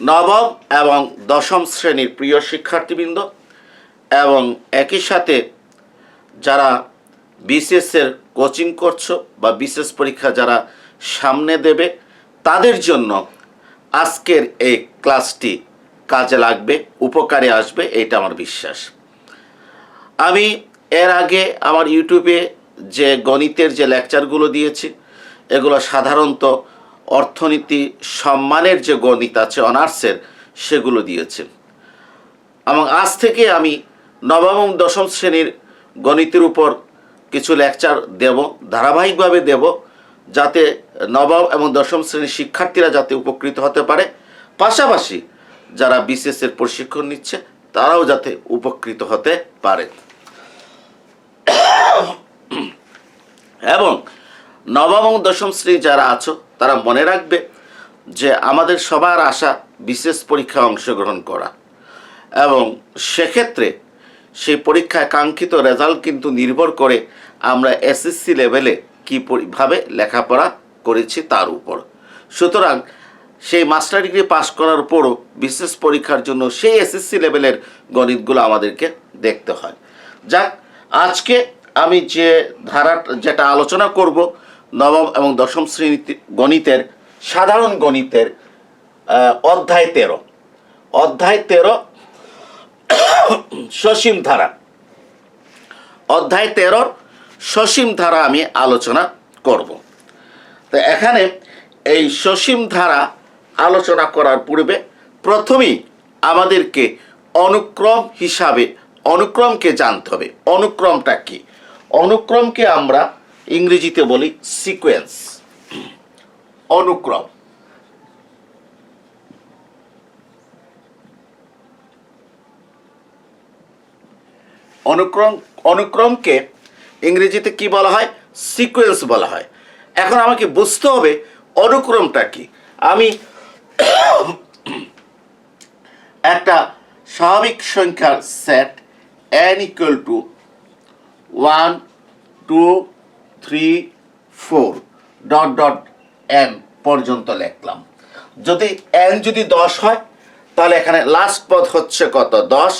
নবম এবং দশম শ্রেণীর প্রিয় শিক্ষার্থীবৃন্দ এবং একই সাথে যারা বিসিএসের কোচিং করছো বা বিসিএস পরীক্ষা যারা সামনে দেবে তাদের জন্য আজকের এই ক্লাসটি কাজে লাগবে, উপকারে আসবে, এটা আমার বিশ্বাস। আমি এর আগে আমার ইউটিউবে যে গণিতের যে লেকচারগুলো দিয়েছি এগুলো সাধারণত অর্থনীতি সম্মানের যে গণিত আছে অনার্সের সেগুলো দিয়েছি এবং আজ থেকে আমি নবম এবং দশম শ্রেণীর গণিতের উপর কিছু লেকচার দেব, ধারাবাহিকভাবে দেব, যাতে নবম এবং দশম শ্রেণীর শিক্ষার্থীরা যাতে উপকৃত হতে পারে, পাশাপাশি যারা বিসিএসের প্রশিক্ষণ নিচ্ছে তারাও যাতে উপকৃত হতে পারে। এবং নবম এবং দশম শ্রেণী যারা আছো তারা মনে রাখবে যে আমাদের সবার আশা বিসিএস পরীক্ষায় অংশগ্রহণ করা, এবং সেক্ষেত্রে সেই পরীক্ষায় কাঙ্ক্ষিত রেজাল্ট কিন্তু নির্ভর করে আমরা এসএসসি লেভেলে কীভাবে লেখাপড়া করেছি তার উপর। সুতরাং সেই মাস্টার ডিগ্রি পাস করার পরও বিসিএস পরীক্ষার জন্য সেই এসএসসি লেভেলের গণিতগুলো আমাদেরকে দেখতে হয়। যাক, আজকে আমি যে যেটা আলোচনা করব নবম এবং দশম শ্রেণী গণিতের সাধারণ গণিতের অধ্যায় 13 সসীম ধারা, অধ্যায় 13 সসীম ধারা আমি আলোচনা করব। তো এখানে এই সসীম ধারা আলোচনা করার পূর্বে প্রথমেই আমাদেরকে অনুক্রম হিসাবে অনুক্রমকে জানতে হবে। অনুক্রমটা কি? অনুক্রমকে আমরা ইংরেজিতে বলি সিকোয়েন্স। অনুক্রম অনুক্রমকে ইংরেজিতে কি বলা হয়? সিকোয়েন্স বলা হয়। এখন আমাকে বুঝতে হবে অনুক্রমটা কি। আমি একটা স্বাভাবিক সংখ্যার সেট n = 1 2 3 4 n পর্যন্ত লিখলাম। যদি n যদি 10 হয় তাহলে এখানে লাস্ট পদ হচ্ছে কত? 10।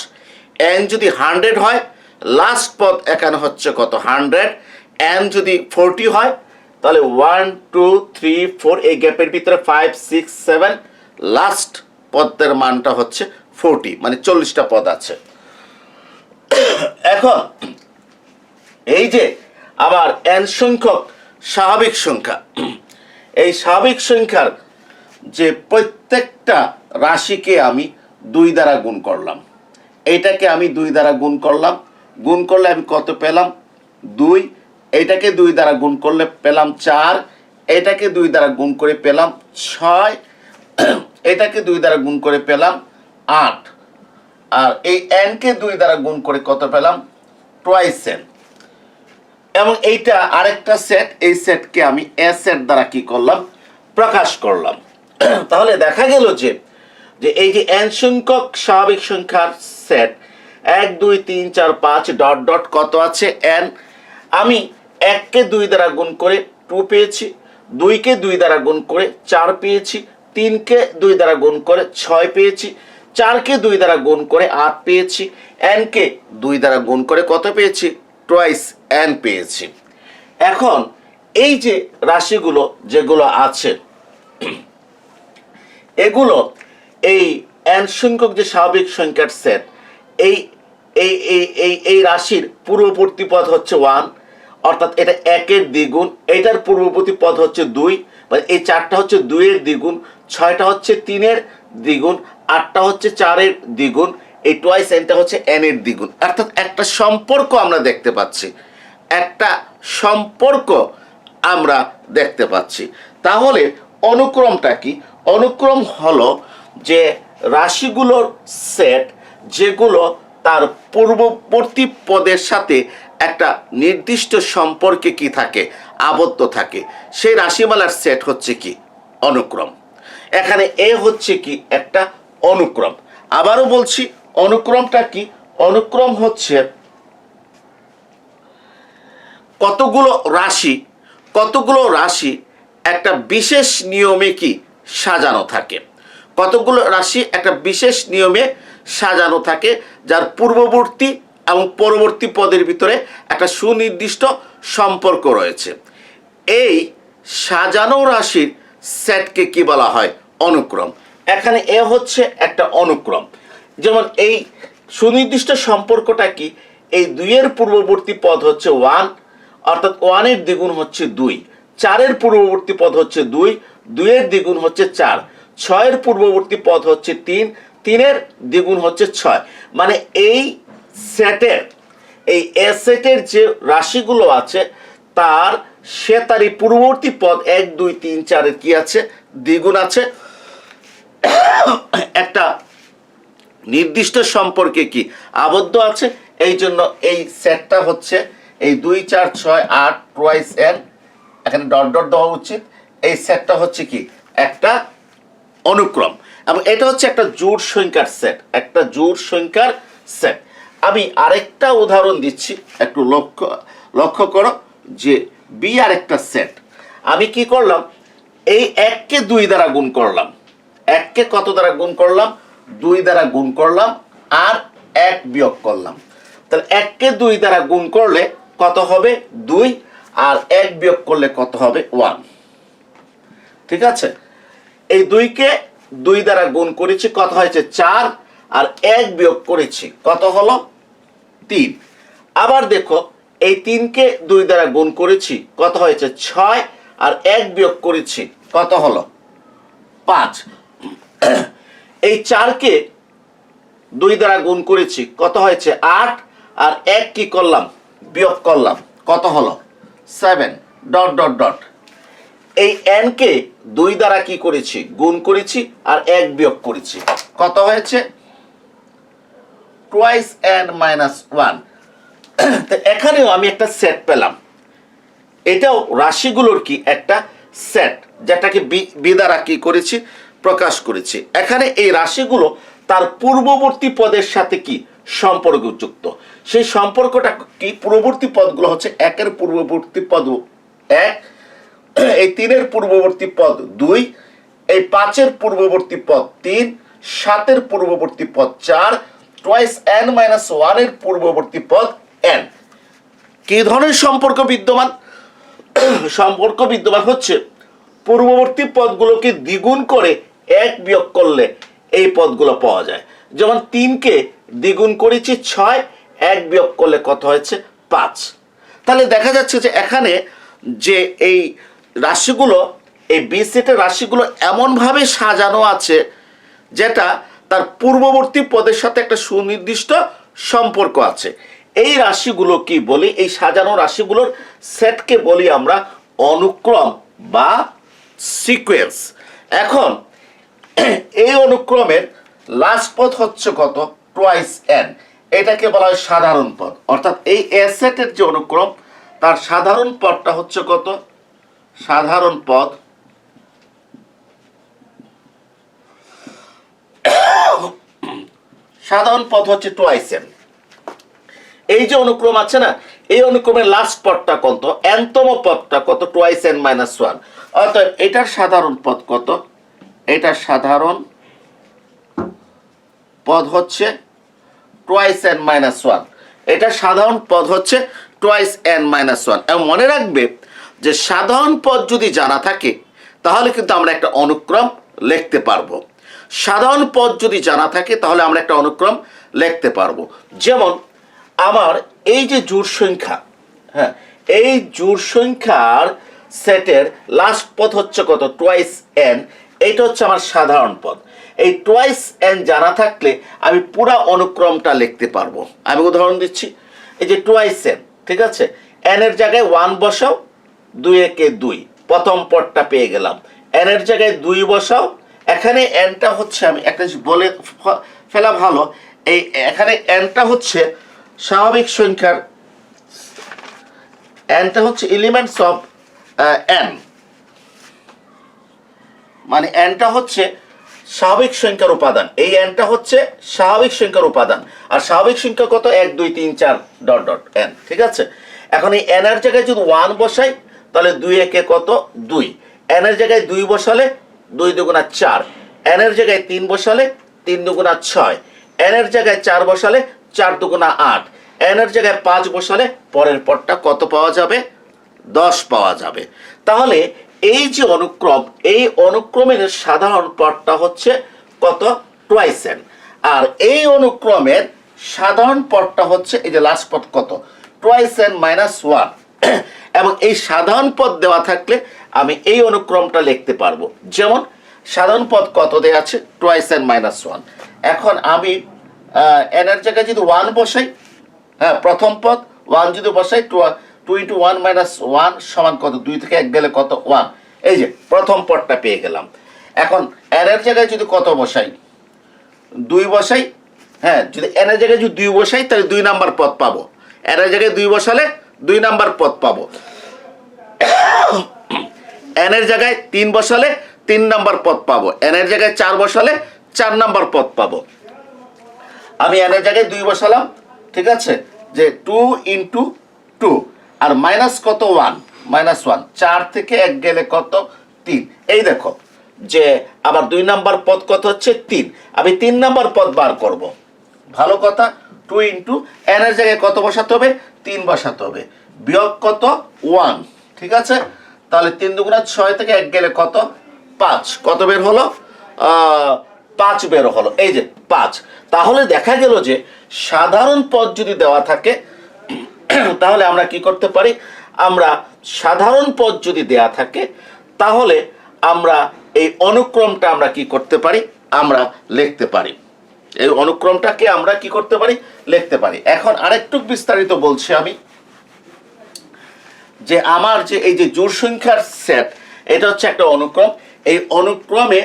n যদি 100 হয় লাস্ট পদ এখানে হচ্ছে কত? 100। n যদি 40 হয় তাহলে 1 2 3 4 এই গ্যাপের ভিতরে 5 6 7 লাস্ট পদের মানটা হচ্ছে 40, মানে 40টা পদ আছে। এখন এই যে আবার n সংখ্যক স্বাভাবিক সংখ্যা, এই স্বাভাবিক সংখ্যার যে প্রত্যেকটা রাশিকে আমি 2 দ্বারা গুণ করলাম। এইটাকে আমি 2 দ্বারা গুণ করলাম, গুণ করলে আমি কত পেলাম? 2। এইটাকে 2 দ্বারা গুণ করলে পেলাম 4। এটাকে 2 দ্বারা গুণ করে পেলাম 6। এটাকে 2 দ্বারা গুণ করে পেলাম 8। আর এই n কে 2 দ্বারা গুণ করে কত পেলাম? Twice n। এবং এইটা আরেকটা সেট, এই সেটকে আমি এ সেট দ্বারা কি করলাম? প্রকাশ করলাম। তাহলে দেখা গেল যে এই যে n সংখ্যক স্বাভাবিক সংখ্যার সেট 1 2 3 4 5 কত আছে? n। আমি 1 কে 2 দ্বারা গুণ করে 2 পেয়েছি, 2 কে 2 দ্বারা গুণ করে 4 পেয়েছি, 3 কে 2 দ্বারা গুণ করে 6 পেয়েছি, 4 কে 2 দ্বারা গুণ করে 8 পেয়েছি, n কে 2 দ্বারা গুণ করে কত পেয়েছি? টুয়াইস n পেয়েছি। এখন এই যে রাশিগুলো যেগুলো আছে এগুলো এই n সংখ্যক যে স্বাভাবিক সংখ্যার সেট, এই এই এই এই এই রাশির পূর্ববর্তী পদ হচ্ছে 1, অর্থাৎ এটা 1 এর দ্বিগুণ। এটার পূর্ববর্তী পদ হচ্ছে 2, মানে এই 4টা হচ্ছে 2 এর দ্বিগুণ, 6টা হচ্ছে 3 এর দ্বিগুণ, 8টা হচ্ছে 4 এর দ্বিগুণ, এই টুয়াইস nটা হচ্ছে n এর দ্বিগুণ। অর্থাৎ একটা সম্পর্ক আমরা দেখতে পাচ্ছি, একটা সম্পর্ক আমরা দেখতে পাচ্ছি। তাহলে অনুক্রমটা কি? অনুক্রম হলো যে রাশিগুলোর সেট যেগুলো তার পূর্ববর্তী পদের সাথে একটা নির্দিষ্ট সম্পর্কে কি থাকে? আবদ্ধ থাকে। সেই রাশিমালার সেট হচ্ছে কি? অনুক্রম। এখানে এ হচ্ছে কি? একটা অনুক্রম। আবারও বলছি, অনুক্রমটা কি? অনুক্রম হচ্ছে কতগুলো রাশি একটা বিশেষ নিয়মে কি সাজানো থাকে। কতগুলো রাশি একটা বিশেষ নিয়মে সাজানো থাকে, যার পূর্ববর্তী এবং পরবর্তী পদের ভিতরে একটা সুনির্দিষ্ট সম্পর্ক রয়েছে। এই সাজানো রাশির সেটকে কি বলা হয়? অনুক্রম। এখানে এ হচ্ছে একটা অনুক্রম। যেমন এই সুনির্দিষ্ট সম্পর্কটা কি? এই 2-এর পূর্ববর্তী পদ হচ্ছে 1, অর্থাৎ 1-এর দ্বিগুণ হচ্ছে 2। 4-এর পূর্ববর্তী পদ হচ্ছে 2, 2-এর দ্বিগুণ হচ্ছে 4। 6-এর পূর্ববর্তী পদ হচ্ছে 3, 3-এর দ্বিগুণ হচ্ছে 6। মানে এই সেটের, এই এ সেটের যে রাশিগুলো আছে তার তারই পূর্ববর্তী পদ 1, 2, 3, 4-এর কি আছে? দ্বিগুণ আছে। একটা নির্দিষ্ট সম্পর্কে কি আবদ্ধ আছে। এই জন্য এই সেটটা হচ্ছে এই 2, 4, 6, 8 টুয়াইস n, এখানে ডট ডট দেওয়া উচিত। এই সেটটা হচ্ছে কি একটা অনুক্রম, এবং এটা হচ্ছে একটা জোড় সংখ্যার সেট, একটা জোড় সংখ্যার সেট। আমি আরেকটা উদাহরণ দিচ্ছি, একটু লক্ষ্য করো যে বি আর একটা সেট। আমি কি করলাম? এই 1-কে 2 দ্বারা গুণ করলাম। 1-কে কত দ্বারা গুণ করলাম? 2 দ্বারা গুণ করলাম, আর 1 বিয়োগ করলাম। তাহলে 1-কে 2 দ্বারা গুণ করলে কত হবে? 2, আর 1 বিয়োগ করলে কত হবে? 1। ঠিক আছে, এই 2-কে 2 দ্বারা গুণ করেছি, কত হয়েছে? 4, আর 1 বিয়োগ করেছি, কত হলো? 3। আবার দেখো, এই 3-কে 2 দ্বারা গুণ করেছি, কত হয়েছে? 6, আর 1 বিয়োগ করেছি, কত হলো? 5। এই 4-কে 2 দ্বারা গুণ করেছি, কত হয়েছে? 8, আর 1 কি করলাম? বিয়োগ করলাম, কত হলো? 7 ডট ডট ডট। এই n-কে 2 দ্বারা কি করেছি? গুণ করেছি, আর 1 বিয়োগ করেছি, কত হয়েছে? Twice n minus 1। তো এখানেও আমি একটা সেট পেলাম। এটাও রাশিগুলোর কি একটা সেট, যেটাকে বি দ্বারা কি করেছি? প্রকাশ করেছি। এখানে এই রাশিগুলো তার পূর্ববর্তী পদের সাথে কি সম্পর্কযুক্ত। সেই সম্পর্কটা কি? পূর্ববর্তী পদগুলো হচ্ছে 1-এর পূর্ববর্তী পদ 1, এই 3-এর পূর্ববর্তী পদ 2, এই 5-এর পূর্ববর্তী পদ 3, 7-এর পূর্ববর্তী পদ 4, টুয়াইস n মাইনাস 1-এর পূর্ববর্তী পদ n। কি ধরনের সম্পর্ক বিদ্যমান? সম্পর্ক বিদ্যমান হচ্ছে পূর্ববর্তী পদগুলোকে দ্বিগুণ করে 1 বিয়োগ করলে এই পদগুলো পাওয়া যায়। যেমন 3-কে দ্বিগুণ করেছি 6, 1 বিয়োগ করলে কত হয়েছে? 5। তাহলে দেখা যাচ্ছে যে এখানে যে এই রাশিগুলো, এই বি সেটের রাশিগুলো এমনভাবে সাজানো আছে যেটা তার পূর্ববর্তী পদের সাথে একটা সুনির্দিষ্ট সম্পর্ক আছে। এই রাশিগুলো কি বলি? এই সাজানো রাশিগুলোর সেটকে বলি আমরা অনুক্রম বা সিকোয়েন্স। এখন এই অনুক্রমের লাস্ট পদ হচ্ছে কত? Twice n। এটাকে বলা হয় সাধারণ পদ। অর্থাৎ এই এ সেটের যে অনুক্রম, তার সাধারণ পদটা হচ্ছে কত? সাধারণ পদ সাধারণ পদ হচ্ছে টুয়াইস n। এই যে অনুক্রম আছে না, এই অনুক্রমের লাস্ট পদটা কত? nতম পদটা কত? Twice n minus 1। অর্থাৎ এটার সাধারণ পদ কত? এটার সাধারণ পদ হচ্ছে টুয়াইস n মাইনাস 1। এটার সাধারণ পদ হচ্ছে টুয়াইস n মাইনাস 1। এবং মনে রাখবে যে সাধারণ পদ যদি জানা থাকে তাহলে কিন্তু আমরা একটা অনুক্রম লিখতে পারবো। সাধারণ পদ যদি জানা থাকে তাহলে আমরা একটা অনুক্রম লিখতে পারবো। যেমন আমার এই যে জোড় সংখ্যা, হ্যাঁ, এই জোড় সংখ্যার সেটের লাস্ট পদ হচ্ছে কত? Twice n। এইটা হচ্ছে আমার সাধারণ পদ। এই টুয়াইস n জানা থাকলে আমি পুরো অনুক্রমটা লিখতে পারবো। আমি উদাহরণ দিচ্ছি, এই যে টুয়াইস n, ঠিক আছে, n এর জায়গায় 1 বসাও, 2 একে 2, প্রথম পদটা পেয়ে গেলাম। n এর জায়গায় 2 বসাও। এখানে nটা হচ্ছে, আমি একটা বলে ফেলা ভালো, এই এখানে nটা হচ্ছে স্বাভাবিক সংখ্যার, nটা হচ্ছে এলিমেন্টস অফ n, মানে nটা হচ্ছে স্বাভাবিক সংখ্যার উপাদান। এই nটা হচ্ছে স্বাভাবিক সংখ্যার উপাদান। আর স্বাভাবিক সংখ্যা কত? 1, 2, 3, 4 ডট ডট n। ঠিক আছে, এখন এই n এর জায়গায় যদি 1 বসাই তাহলে 2 একে কত? 2। n এর জায়গায় 2 বসালে 2 দুগুণা 4। n এর জায়গায় 3 বসালে 3 দুগুণা 6, n এর জায়গায় 4 বসালে 4 দুগুণা 8, n এর জায়গায় 5 বসালে পরের পদটা কত পাওয়া যাবে? 10 পাওয়া যাবে। তাহলে এই যে অনুক্রম, এই অনুক্রমের সাধারণ পদটা হচ্ছে কত? Twice n। আর এই অনুক্রমের সাধারণ পদটা হচ্ছে এই যে লাস্ট পদ কত? Twice n minus 1। এবং এই সাধারণ পদ দেওয়া থাকলে আমি এই অনুক্রমটা লিখতে পারবো। যেমন সাধারণ পদ কত দেওয়া আছে? Twice n minus 1। এখন আমি n এর জায়গায় যদি 1 বসাই, হ্যাঁ প্রথম পদ 1 যদি বসাই, 2 ইন্টু 1 মাইনাস 1 সমান কত? 2 থেকে 1 গেলে কত? 1। এই যে প্রথম পদটা পেয়ে গেলাম। এখন n এর জায়গায় যদি কত বসাই? 2 বসাই, হ্যাঁ যদি n এর জায়গায় যদি 2 বসাই তাহলে 2 নাম্বার পদ পাবো। n এর জায়গায় 2 বসালে 2 নাম্বার পদ পাবো। n এর জায়গায় 3 বসালে 3 নাম্বার পদ পাবো। n এর জায়গায় 4 বসালে 4 নাম্বার পদ পাবো। আমি n এর জায়গায় 2 বসালাম, ঠিক আছে, যে 2 ইন্টু 2 আর মাইনাস কত? 1, মাইনাস 1, 4 থেকে 1 গেলে কত? 3। এই দেখো যে আবার 2 নাম্বার পদ কত হচ্ছে? 3। আমি 3 নাম্বার পদ বার করব। ভালো কথা, 2 ইন্টু n এর জায়গায় কত বসাতে হবে? 3 বসাতে হবে, বিয়োগ কত? 1, ঠিক আছে। তাহলে 3 দুগুণা 6 থেকে 1 গেলে কত? 5। কত বের হলো? 5 বের হলো। এই যে 5। তাহলে দেখা গেল যে সাধারণ পদ যদি দেওয়া থাকে তাহলে আমরা কি করতে পারি? আমরা সাধারণ পদ যদি দেয়া থাকে তাহলে আমরা এই অনুক্রমটা আমরা কি করতে পারি? আমরা লিখতে পারি। এই অনুক্রমটাকে আমরা কি করতে পারি? লিখতে পারি। এখন আরেকটু বিস্তারিত বলছি আমি, যে আমার যে এই যে জোড় সংখ্যার সেট, এটা হচ্ছে একটা অনুক্রম। এই অনুক্রমে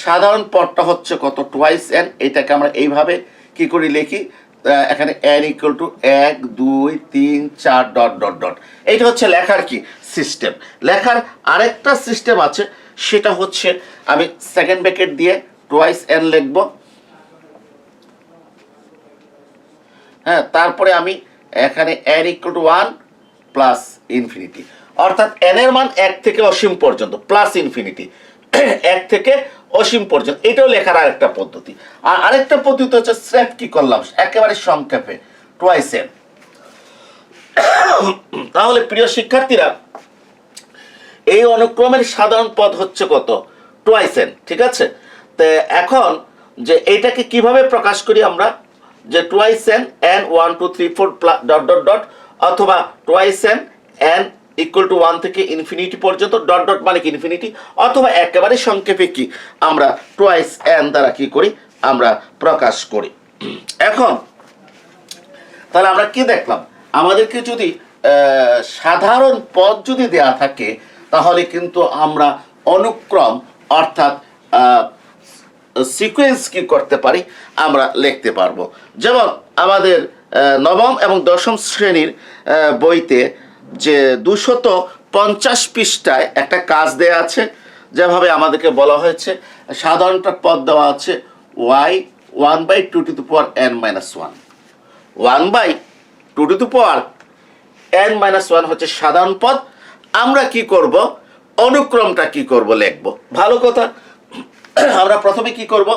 সাধারণ পদটা হচ্ছে কত? Twice n। এটাকে আমরা এইভাবে কি করে লিখি? এখানে n equal to 1 2 3 4 dot dot dot. এইটা হচ্ছে লেখার কি সিস্টেম। লেখার আরেকটা সিস্টেম আছে, সেটা হচ্ছে আমি সেকেন্ড ব্র্যাকেট দিয়ে টুয়াইস n লিখব, হ্যাঁ, তারপরে আমি এখানে n equal to 1 plus infinity, অর্থাৎ n এর মান 1 থেকে অসীম পর্যন্ত, প্লাস ইনফিনিটি 1 থেকে অসীম পর্যন্ত। এটাও লেখার আরেকটা পদ্ধতি। আর আরেকটা পদ্ধতি হচ্ছে স্রেফ কি করলাম, একেবারে সংক্ষেপে টুয়াইস n। তাহলে প্রিয় শিক্ষার্থীরা, এই অনুক্রমের সাধারণ পদ হচ্ছে কত? টুয়াইস n, ঠিক আছে। তো এখন যে এইটাকে কিভাবে প্রকাশ করি আমরা, যে twice n n 1 2 3 4 dot dot dot, অথবা twice n n equal to 1 থেকে ইনফিনিটি পর্যন্ত, ডট ডট মানে কি ইনফিনিটি, অথবা একেবারে সংক্ষেপে কি আমরা টুয়াইস n দ্বারা কি করি? আমরা প্রকাশ করি। এখন তাহলে আমরা কি দেখলাম? আমাদেরকে যদি সাধারণ পদ যদি দেয়া থাকে তাহলে কিন্তু আমরা অনুক্রম অর্থাৎ সিকোয়েন্স কি করতে পারি? আমরা লিখতে পারবো। যেমন আমাদের নবম এবং দশম শ্রেণীর বইতে যে 250 পৃষ্ঠায় একটা কাজ দেয়া আছে, যেভাবে আমাদেরকে বলা হয়েছে সাধারণটা পদ দেওয়া আছে y 1/2 to the power n minus 1। 1/2 to the power n minus 1 হচ্ছে সাধারণ পদ। আমরা কি করব? অনুক্রমটা কি করব? লিখব। ভালো কথা, আমরা প্রথমে কি করব?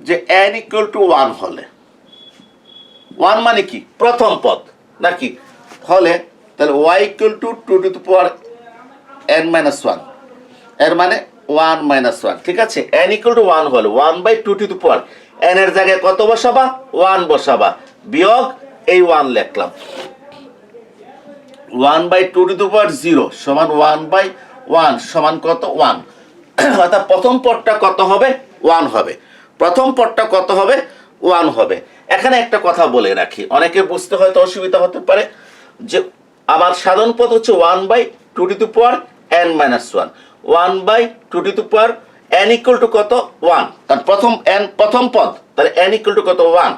যে n ইকুয়াল টু 1 হলে, 1 মানে কি? প্রথম পদ নাকি? হলে তাহলে y equal to 2 to the power n minus 1, এর মানে 1 minus 1, ঠিক আছে। n ইকুয়াল টু 1 হলে 1/2 to the power n এর জায়গায় কত বসাবা? 1 বসাবা, বিয়োগ এই 1 লিখলাম। 1/2 to the power 0 সমান 1/1 সমান কত? 1। অর্থাৎ প্রথম পদটা কত হবে? 1 হবে। প্রথম পদটা কত হবে? 1 হবে। এখানে একটা কথা বলে রাখি, অনেকে বুঝতে হয়তো অসুবিধা হতে পারে, যে আমার সাধারণ পদ হচ্ছে 1/2 to the power n minus 1, 1/2 to the power n equal two কত? 1। কারণ প্রথম পদ, তাহলে n ইকুয়াল টু কত? 1।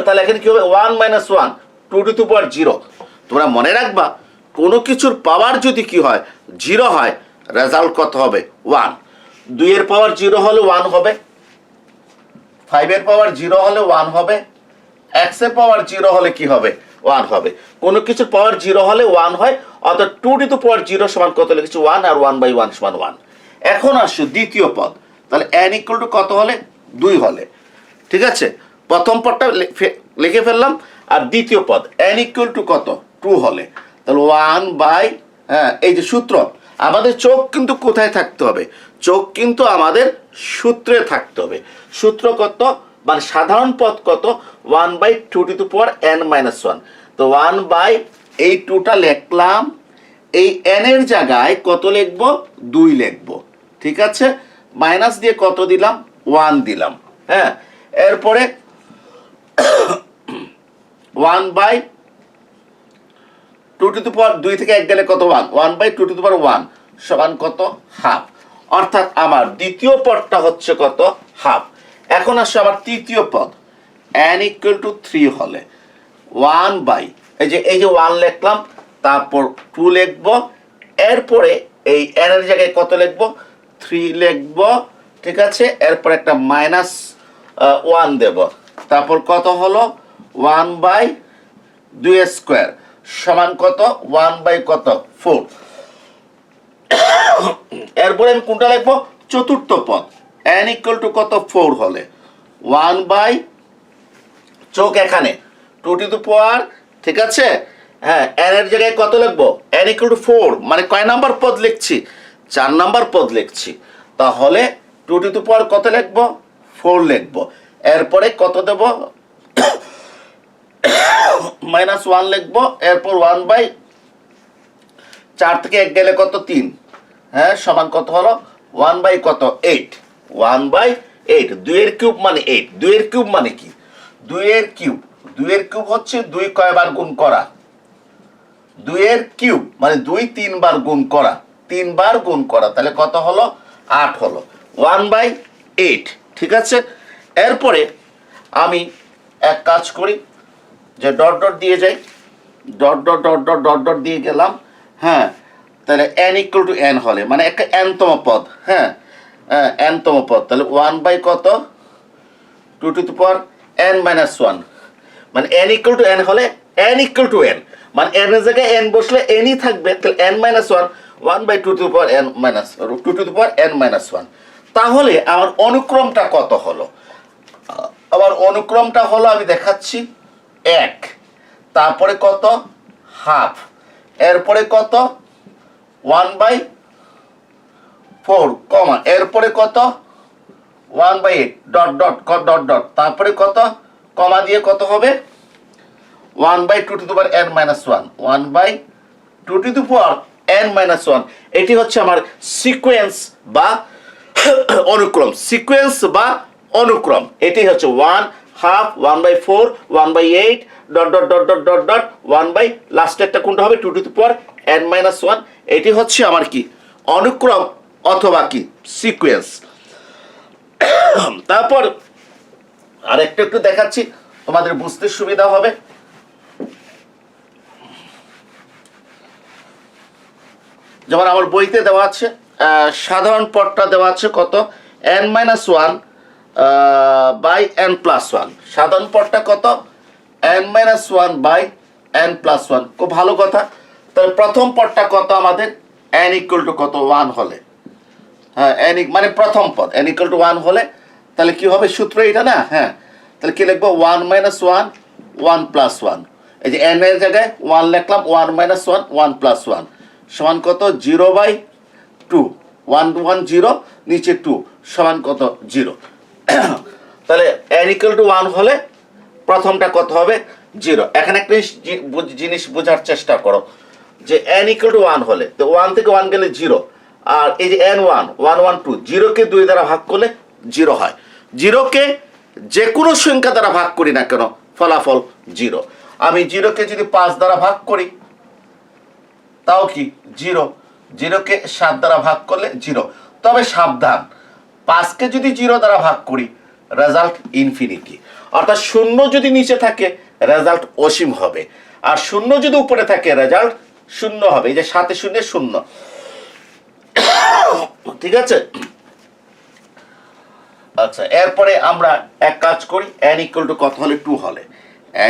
তাহলে এখানে কি হবে? 1 minus 1 2 to the power 0। তোমরা মনে রাখবা, কোনো কিছুর পাওয়ার যদি কি হয়? 0 হয়, রেজাল্ট কত হবে? 1। 2 এর পাওয়ার 0 হলে 1 হবে, 5 এর পাওয়ার 0 হলে 1 হবে, x এর পাওয়ার 0 হলে কি হবে? 1 হবে। কোনো কিছুর পাওয়ার 0 হলে 1 হয়, অর্থাৎ 2 to the power 0 সমান কত লিখেছি? 1, আর 1/1 সমান 1। এখন আসো দ্বিতীয় পদ, তাহলে n ইকুয়াল টু কত হলে 2 হলে, ঠিক আছে, প্রথম পদটা লিখে ফেললাম, আর দ্বিতীয় পদ n ইকুয়াল টু কত 2 হলে, তাহলে 1 বাই, হ্যাঁ এই যে সূত্র, আমাদের চোখ কিন্তু কোথায় থাকতে হবে, চোখ কিন্তু আমাদের সূত্রে থাকতে হবে। সূত্র কত, মানে সাধারণ পদ কত, 1 by 2 to the power n minus 1। তো 1 বাই এই 2টা লিখলাম, এই n এর জায়গায় কত লিখবো, 2 লিখবো, ঠিক আছে, মাইনাস দিয়ে কত দিলাম, 1 দিলাম, হ্যাঁ। এরপরে 1 বাই 2 টু দি পাওয়ার 2 থেকে 1 গেলে কত, 1, 1 বাই 2 টু দি পাওয়ার 1 সমান কত, হাফ। অর্থাৎ আমার দ্বিতীয় পদটা হচ্ছে কত, হাফ। এখন আসছে আবার তৃতীয় পদ, n ইকুয়াল টু 3 হলে 1 বাই, এই যে 1 লিখলাম, তারপর 2 লিখবো, এরপরে এই n এর জায়গায় কত লিখবো, 3 লিখবো, ঠিক আছে, এরপর একটা মাইনাস 1 দেব, তারপর কত হলো 1 বাই 2 স্কোয়ার সমান কত, 1 বাই কত, 4। এরপরে আমি কোনটা লিখবো, চতুর্থ পদ, n ইকুয়াল টু কত, 4 হলে 1 বাই, চোখ এখানে 2 টু দি পাওয়ার, ঠিক আছে, হ্যাঁ n এর জায়গায় কত লিখবো, n ইকুয়াল টু 4, মানে কয় নাম্বার পদ লিখছি, 4 নাম্বার পদ লিখছি, তাহলে 2 টু দি পাওয়ার কত লিখবো, 4 লিখবো, এরপরে কত দেব, মাইনাস 1 লিখবো, এরপর 1 বাই 4 থেকে 1 গেলে কত, 3, হ্যাঁ সমান কত হলো, 1 বাই কত, 8, 1 বাই 8, 2 এর কিউব মানে 8, 2 এর কিউব মানে কি, 2 এর কিউব, 2 এর কিউব হচ্ছে 2 কয়বার গুণ করা, 2 এর কিউব মানে 2 3 বার গুণ করা, 3 বার গুণ করা, তাহলে কত হলো, 8 হলো, 1 বাই 8, ঠিক আছে। এরপরে আমি এক কাজ করি, যে ডট ডট দিয়ে যাই, dot dot dot dot dot dot দিয়ে গেলাম, হ্যাঁ, তাহলে n ইকুয়াল টু n হলে, মানে একটা nতম পদ, হ্যাঁ nতম পদ, তাহলে 1 বাই কত, 2 to the power n minus 1, মানে n ইকুয়াল টু n হলে n ইকুয়াল টু n, মানে n এর জায়গায় n বসলে n ই থাকবে, তাহলে n minus 1, 1 by 2 to the power n minus 2 to the power n minus 1। তাহলে আমার অনুক্রমটা কত হলো, আমার অনুক্রমটা হলো, আমি দেখাচ্ছি, 1, তারপরে কত, হাফ, এরপরে কত, 1 বাই 4 কমা, এরপরে কত, 1 by 8 dot dot dot dot, তারপরে কত, কমা দিয়ে কত হবে, 1 by 2 to the power n minus 1, 1 by 2 to the power n minus 1। এটি হচ্ছে আমার সিকোয়েন্স বা অনুক্রম, সিকোয়েন্স বা অনুক্রম, এটি হচ্ছে 1 half, 1 by 4, 1 by 8 dot dot dot dot dot dot 1 by, লাস্টে একটা কোনটা হবে, 2 to the power n minus 1। এটি হচ্ছে আমার কি, অনুক্রম অথবা কি, সিকোয়েন্স। তারপর আরেকটা একটু দেখাচ্ছি, তোমাদের বুঝতে সুবিধা হবে। যেমন আমার বইতে দেওয়া আছে, সাধারণ পদটা দেওয়া আছে কত, n minus 1 by n plus 1, সাধারণ পদটা কত, n minus 1 by n plus 1, খুব ভালো কথা। তাহলে প্রথম পদটা কত আমাদের, n ইকুয়াল টু কত, 1 হলে, হ্যাঁ n মানে প্রথম পদ n ইকুয়াল টু 1 হলে, তাহলে কি হবে, সূত্র এটা না, হ্যাঁ, তাহলে কি লিখবো, 1 মাইনাস 1, 1 প্লাস 1, এই যে n এর জায়গায় 1 লিখলাম, 1 মাইনাস 1, 1 প্লাস 1 সমান কত, 0 বাই 2, 1 1 0, নিচে 2 সমান কত, 0। তাহলে n ইকুয়াল টু 1 হলে প্রথমটা কত হবে, 0। এখানে একটা জিনিস বোঝার চেষ্টা করো, যে n ইকুয়াল টু 1 হলে, তো 1 থেকে 1 গেলে 0, আর এই যে n1 1 1 2, 0 কে 2 দ্বারা ভাগ করলে 0 হয়, 0 কে যে কোনো সংখ্যা দ্বারা ভাগ করি না কেন, ফলাফল 0। আমি 0 কে যদি 5 দ্বারা ভাগ করি, তাও কি 0, 0 কে 7 দ্বারা ভাগ করলে 0, তবে সাবধান, 5 কে যদি 0 দ্বারা ভাগ করি, রেজাল্ট ইনফিনিটি, অর্থাৎ শূন্য যদি নিচে থাকে রেজাল্ট অসীম হবে, আর শূন্য যদি উপরে থাকে রেজাল্ট শূন্য হবে, এই যে 7 0 0, ঠিক আছে। আচ্ছা, এরপরে আমরা এক কাজ করি, n ইকুয়াল টু কত হলে, 2 হলে,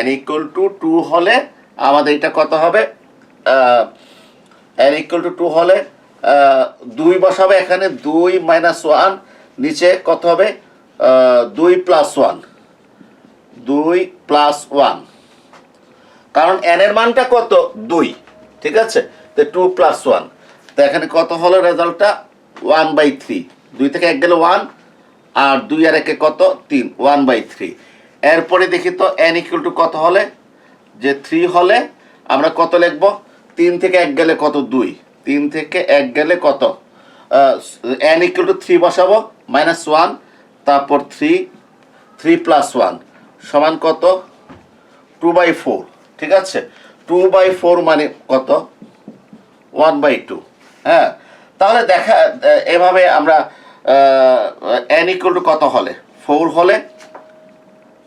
n ইকুয়াল টু 2 হলে আমাদের এটা কত হবে, n ইকুয়াল টু 2 হলে 2 বসাবে এখানে, 2 মাইনাস 1, নিচে কত হবে 2 প্লাস 1, 2 প্লাস 1, কারণ n এর মানটা কত 2, ঠিক আছে, তো 2 প্লাস 1, তো এখানে কত হলো রেজাল্টটা 1/3, 2 থেকে 1 গেলে 1, আর 2 আর 1 কত 3, 1/3। এরপরে দেখি তো n ইকুয়াল টু কত হলে, যে 3 হলে আমরা কত লিখব, 3 থেকে 1 গেলে কত 2, 3 থেকে 1 গেলে কত n ইকুয়াল টু 3 বসাবো, -1, তারপর 3 প্লাস 1 সমান কত 2/4, ঠিক আছে, 2/4 মানে কত 1/2। হ্যাঁ, তাহলে দেখা এভাবে আমরা n ইকুয়াল টু কত হলে 4 হলে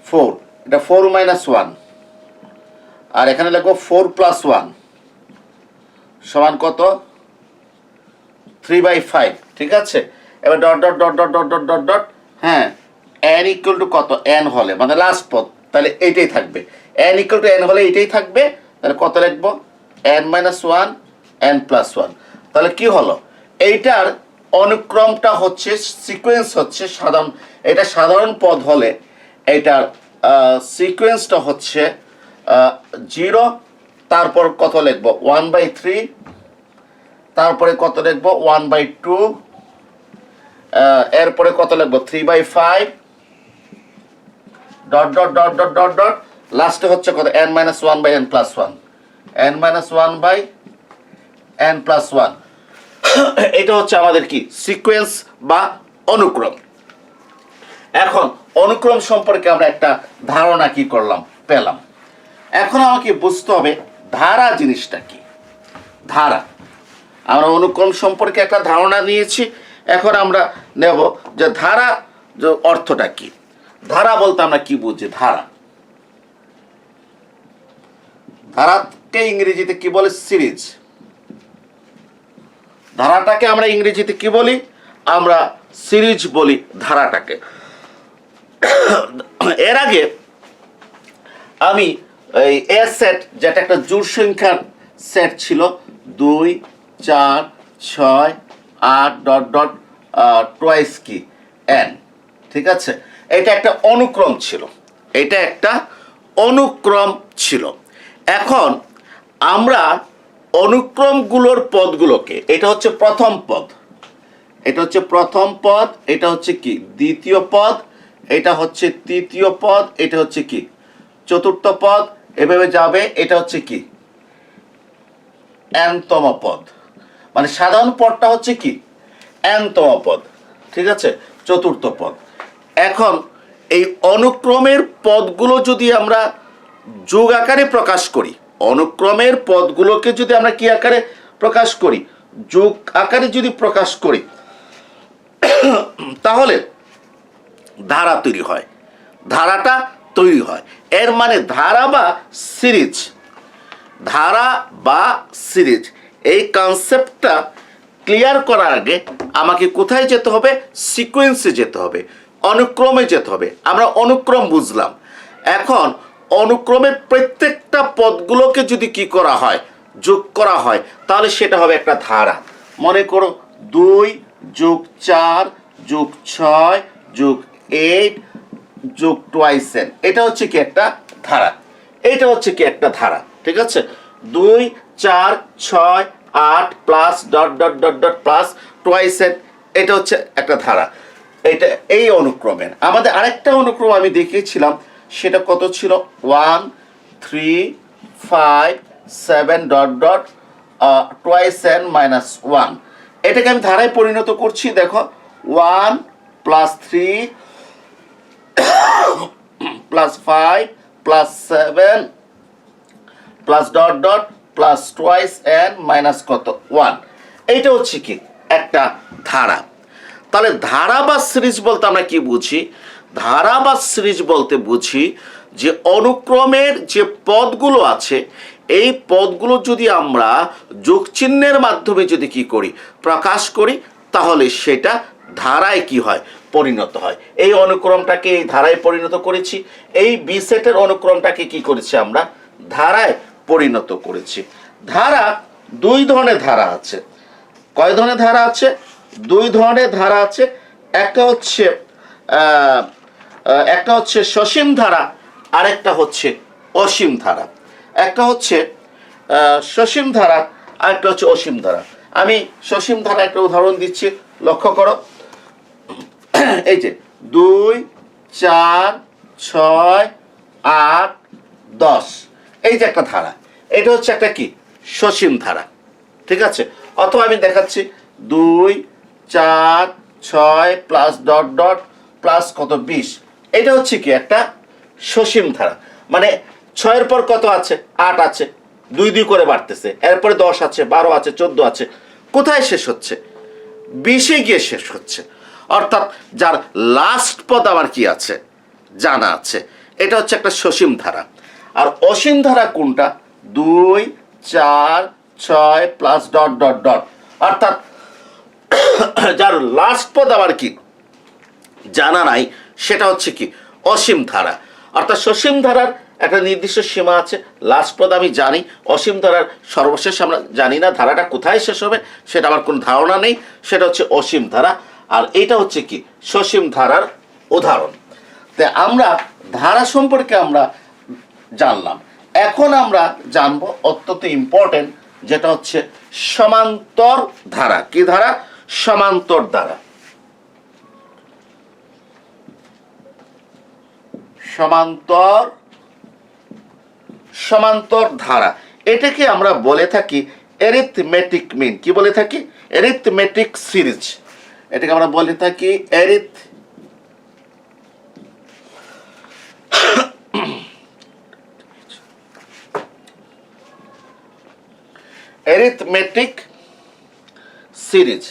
4, এটা 4 মাইনাস 1, আর এখানে লিখবো 4 প্লাস 1 সমান কত 3/5, ঠিক আছে। এবার dot dot dot dot dot dot dot dot, হ্যাঁ, n ইকুয়াল টু কত n হলে মানে লাস্ট পদ, তাহলে এইটাই থাকবে, n ইকুয়াল টু n হলে এইটাই থাকবে, তাহলে কত লিখবো n মাইনাস 1 n প্লাস 1। তাহলে কি হলো, এইটার অনুক্রমটা হচ্ছে সিকোয়েন্স হচ্ছে সাধারণ, এটা সাধারণ পদ হলে এইটার সিকোয়েন্সটা হচ্ছে 0, তারপর কত লিখবো 1/3, তারপরে কত লিখবো 1/2, এরপরে কত লিখবো 3/5, dot dot dot dot dot dot, লাস্টে হচ্ছে কত n minus 1 by n plus 1, n minus 1 by n plus 1। এটা হচ্ছে আমাদের কি সিকোয়েন্স বা অনুক্রম। এখন অনুক্রম সম্পর্কে আমরা একটা ধারণা কি করলাম, পেলাম। এখন আমাকে বুঝতে হবে ধারা জিনিসটা কি। ধারা, আমরা অনুক্রম সম্পর্কে একটা ধারণা নিয়েছি, এখন আমরা নেব যে ধারা যে অর্থটা কি। ধারা বলতে আমরা কি বুঝি, ধারা, ধারাকে ইংরেজিতে কি বলে সিরিজ। ধারাটাকে আমরা ইংরেজিতে কি বলি, আমরা সিরিজ বলি ধারাটাকে। এর আগে আমি এই এ সেট, যেটা একটা জোড় সংখ্যার সেট ছিল, 2 4 6 8 ডট ডট টোয়াইস কি n, ঠিক আছে, এটা একটা অনুক্রম ছিল, এটা একটা অনুক্রম ছিল। এখন আমরা অনুক্রমগুলোর পদগুলোকে, এটা হচ্ছে প্রথম পদ, এটা হচ্ছে প্রথম পদ, এটা হচ্ছে কি দ্বিতীয় পদ, এটা হচ্ছে তৃতীয় পদ, এটা হচ্ছে কি চতুর্থ পদ, এভাবে যাবে, এটা হচ্ছে কি nতম পদ, মানে সাধারণ পদটা হচ্ছে কি nতম পদ, ঠিক আছে, চতুর্থ পদ। এখন এই অনুক্রমের পদগুলো যদি আমরা যোগ আকারে প্রকাশ করি, অনুক্রমের পদগুলোকে যদি আমরা কি আকারে প্রকাশ করি, যোগ আকারে যদি প্রকাশ করি, তাহলে ধারা তৈরি হয়, ধারাটা তৈরি হয়। এর মানে ধারা বা সিরিজ, ধারা বা সিরিজ, এই কনসেপ্টটা ক্লিয়ার করার আগে আমাকে কোথায় যেতে হবে, সিকোয়েন্সে যেতে হবে, অনুক্রমে যেতে হবে। আমরা অনুক্রম বুঝলাম, এখন অনুক্রমের প্রত্যেকটা পদগুলোকে যদি কি করা হয়, যোগ করা হয়, তাহলে সেটা হবে একটা ধারা। মনে করো 2 যোগ 4 যোগ 6 যোগ 8 যোগ টোয়াইস n, এটা হচ্ছে কি একটা ধারা, এটা হচ্ছে কি একটা ধারা, ঠিক আছে। 2 4 6 8 plus dot dot dot dot plus twice n, এটা হচ্ছে একটা ধারা। এটা এই অনুক্রমের আমাদের আরেকটা অনুক্রম আমি দেখিয়েছিলাম, সেটা কত ছিল 1 3 5 7 dot dot twice n minus 1, এটাকে আমি ধারায় পরিণত করছি। দেখো 1 plus 3 plus 5 plus 7 plus dot dot plus twice n minus কত 1, এইটা হচ্ছে কি একটা ধারা। তাহলে ধারা বা সিরিজ বলতে আমরা কি বুঝি, ধারা বা সিরিজ বলতে বুঝি যে অনুক্রমের যে পদগুলো আছে, এই পদগুলো যদি আমরা যোগ চিহ্নের মাধ্যমে যদি কি করি, প্রকাশ করি, তাহলে সেটা ধারায় কি হয়, পরিণত হয়। এই অনুক্রমটাকে এই ধারায় পরিণত করেছি, এই বি সেটের অনুক্রমটাকে কি করেছি আমরা, ধারায় পরিণত করেছি। ধারা দুই ধরনের ধারা আছে, কয় ধরনের ধারা আছে? দুই ধরনের ধারা আছে। একটা হচ্ছে সসীম ধারা, আরেকটা হচ্ছে অসীম ধারা। একটা হচ্ছে সসীম ধারা, আরেকটা হচ্ছে অসীম ধারা। আমি সসীম ধারা একটা উদাহরণ দিচ্ছি, লক্ষ্য করো। এই যে 2, 4, 6, 8, 10, এই যে একটা ধারা, এটা হচ্ছে একটা কি? সসীম ধারা। ঠিক আছে? অথবা আমি দেখাচ্ছি 2, 4, 6 প্লাস ডট ডট প্লাস কত 20, এটা হচ্ছে কি? একটা সসীম ধারা। মানে 6-এর পর কত আছে? 8 আছে, 2 2 করে বাড়তেছে, এরপরে 10 আছে, 12 আছে, 14 আছে, কোথায় শেষ হচ্ছে? 20-এ গিয়ে শেষ হচ্ছে। অর্থাৎ যার লাস্ট পদ আবার কি আছে? জানা আছে। এটা হচ্ছে একটা সসীম ধারা। আর অসীম ধারা কোনটা? 2, 4, 6 প্লাস ডট ডট ডট, অর্থাৎ যার লাস্ট পদ আবার কি জানা নাই, সেটা হচ্ছে কি? অসীম ধারা। অর্থাৎ সসীম ধারার একটা নির্দিষ্ট সীমা আছে, লাস্ট পদ আমি জানি। অসীম ধারার সর্বশেষ আমরা জানি না, ধারাটা কোথায় শেষ হবে সেটা আমার কোনো ধারণা নেই, সেটা হচ্ছে অসীম ধারা। আর এটা হচ্ছে কি? সসীম ধারার উদাহরণ। তাই আমরা ধারা সম্পর্কে আমরা জানলাম। এখন আমরা জানবো অত্যন্ত ইম্পর্টেন্ট, যেটা হচ্ছে সমান্তর ধারা। কি ধারা? সমান্তর ধারা। সমান্তর ধারা, এটাকে আমরা বলে থাকি অ্যারিথমেটিক মিন। কি বলে থাকি? Arithmetic series. এটাকে আমরা বলে থাকি অ্যারিথমেটিক সিরিজ।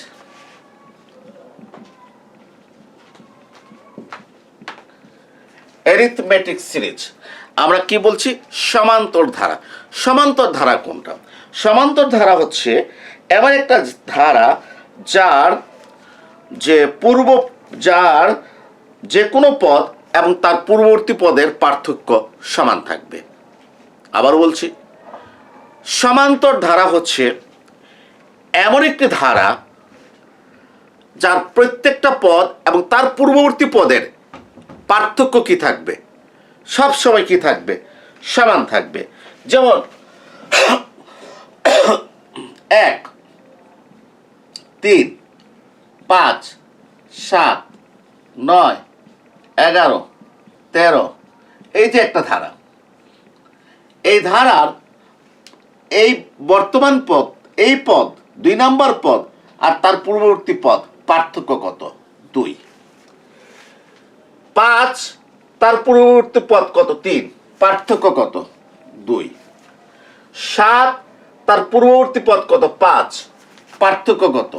Arithmetic series. আমরা কি বলছি? সমান্তর ধারা। সমান্তর ধারা কোনটা? সমান্তর ধারা হচ্ছে এমন একটা ধারা যার যে কোনো পদ এবং তার পূর্ববর্তী পদের পার্থক্য সমান থাকবে। আবার বলছি, সমান্তর ধারা হচ্ছে এমন একটি ধারা যার প্রত্যেকটা পদ এবং তার পূর্ববর্তী পদের পার্থক্য কি থাকবে? সব সময় কি থাকবে? সমান থাকবে। যেমন 1, 3, 5, 7, 9, 11, 13, এই যে একটা ধারা। এই ধারার এই বর্তমান পদ, এই পদ 2 নম্বর পদ আর তার পূর্ববর্তী পদ পার্থক্য কত? 2। 5 তার পূর্ববর্তী পদ কত? 3, পার্থক্য কত? 2। 7 তার পূর্ববর্তী পদ কত? 5, পার্থক্য কত?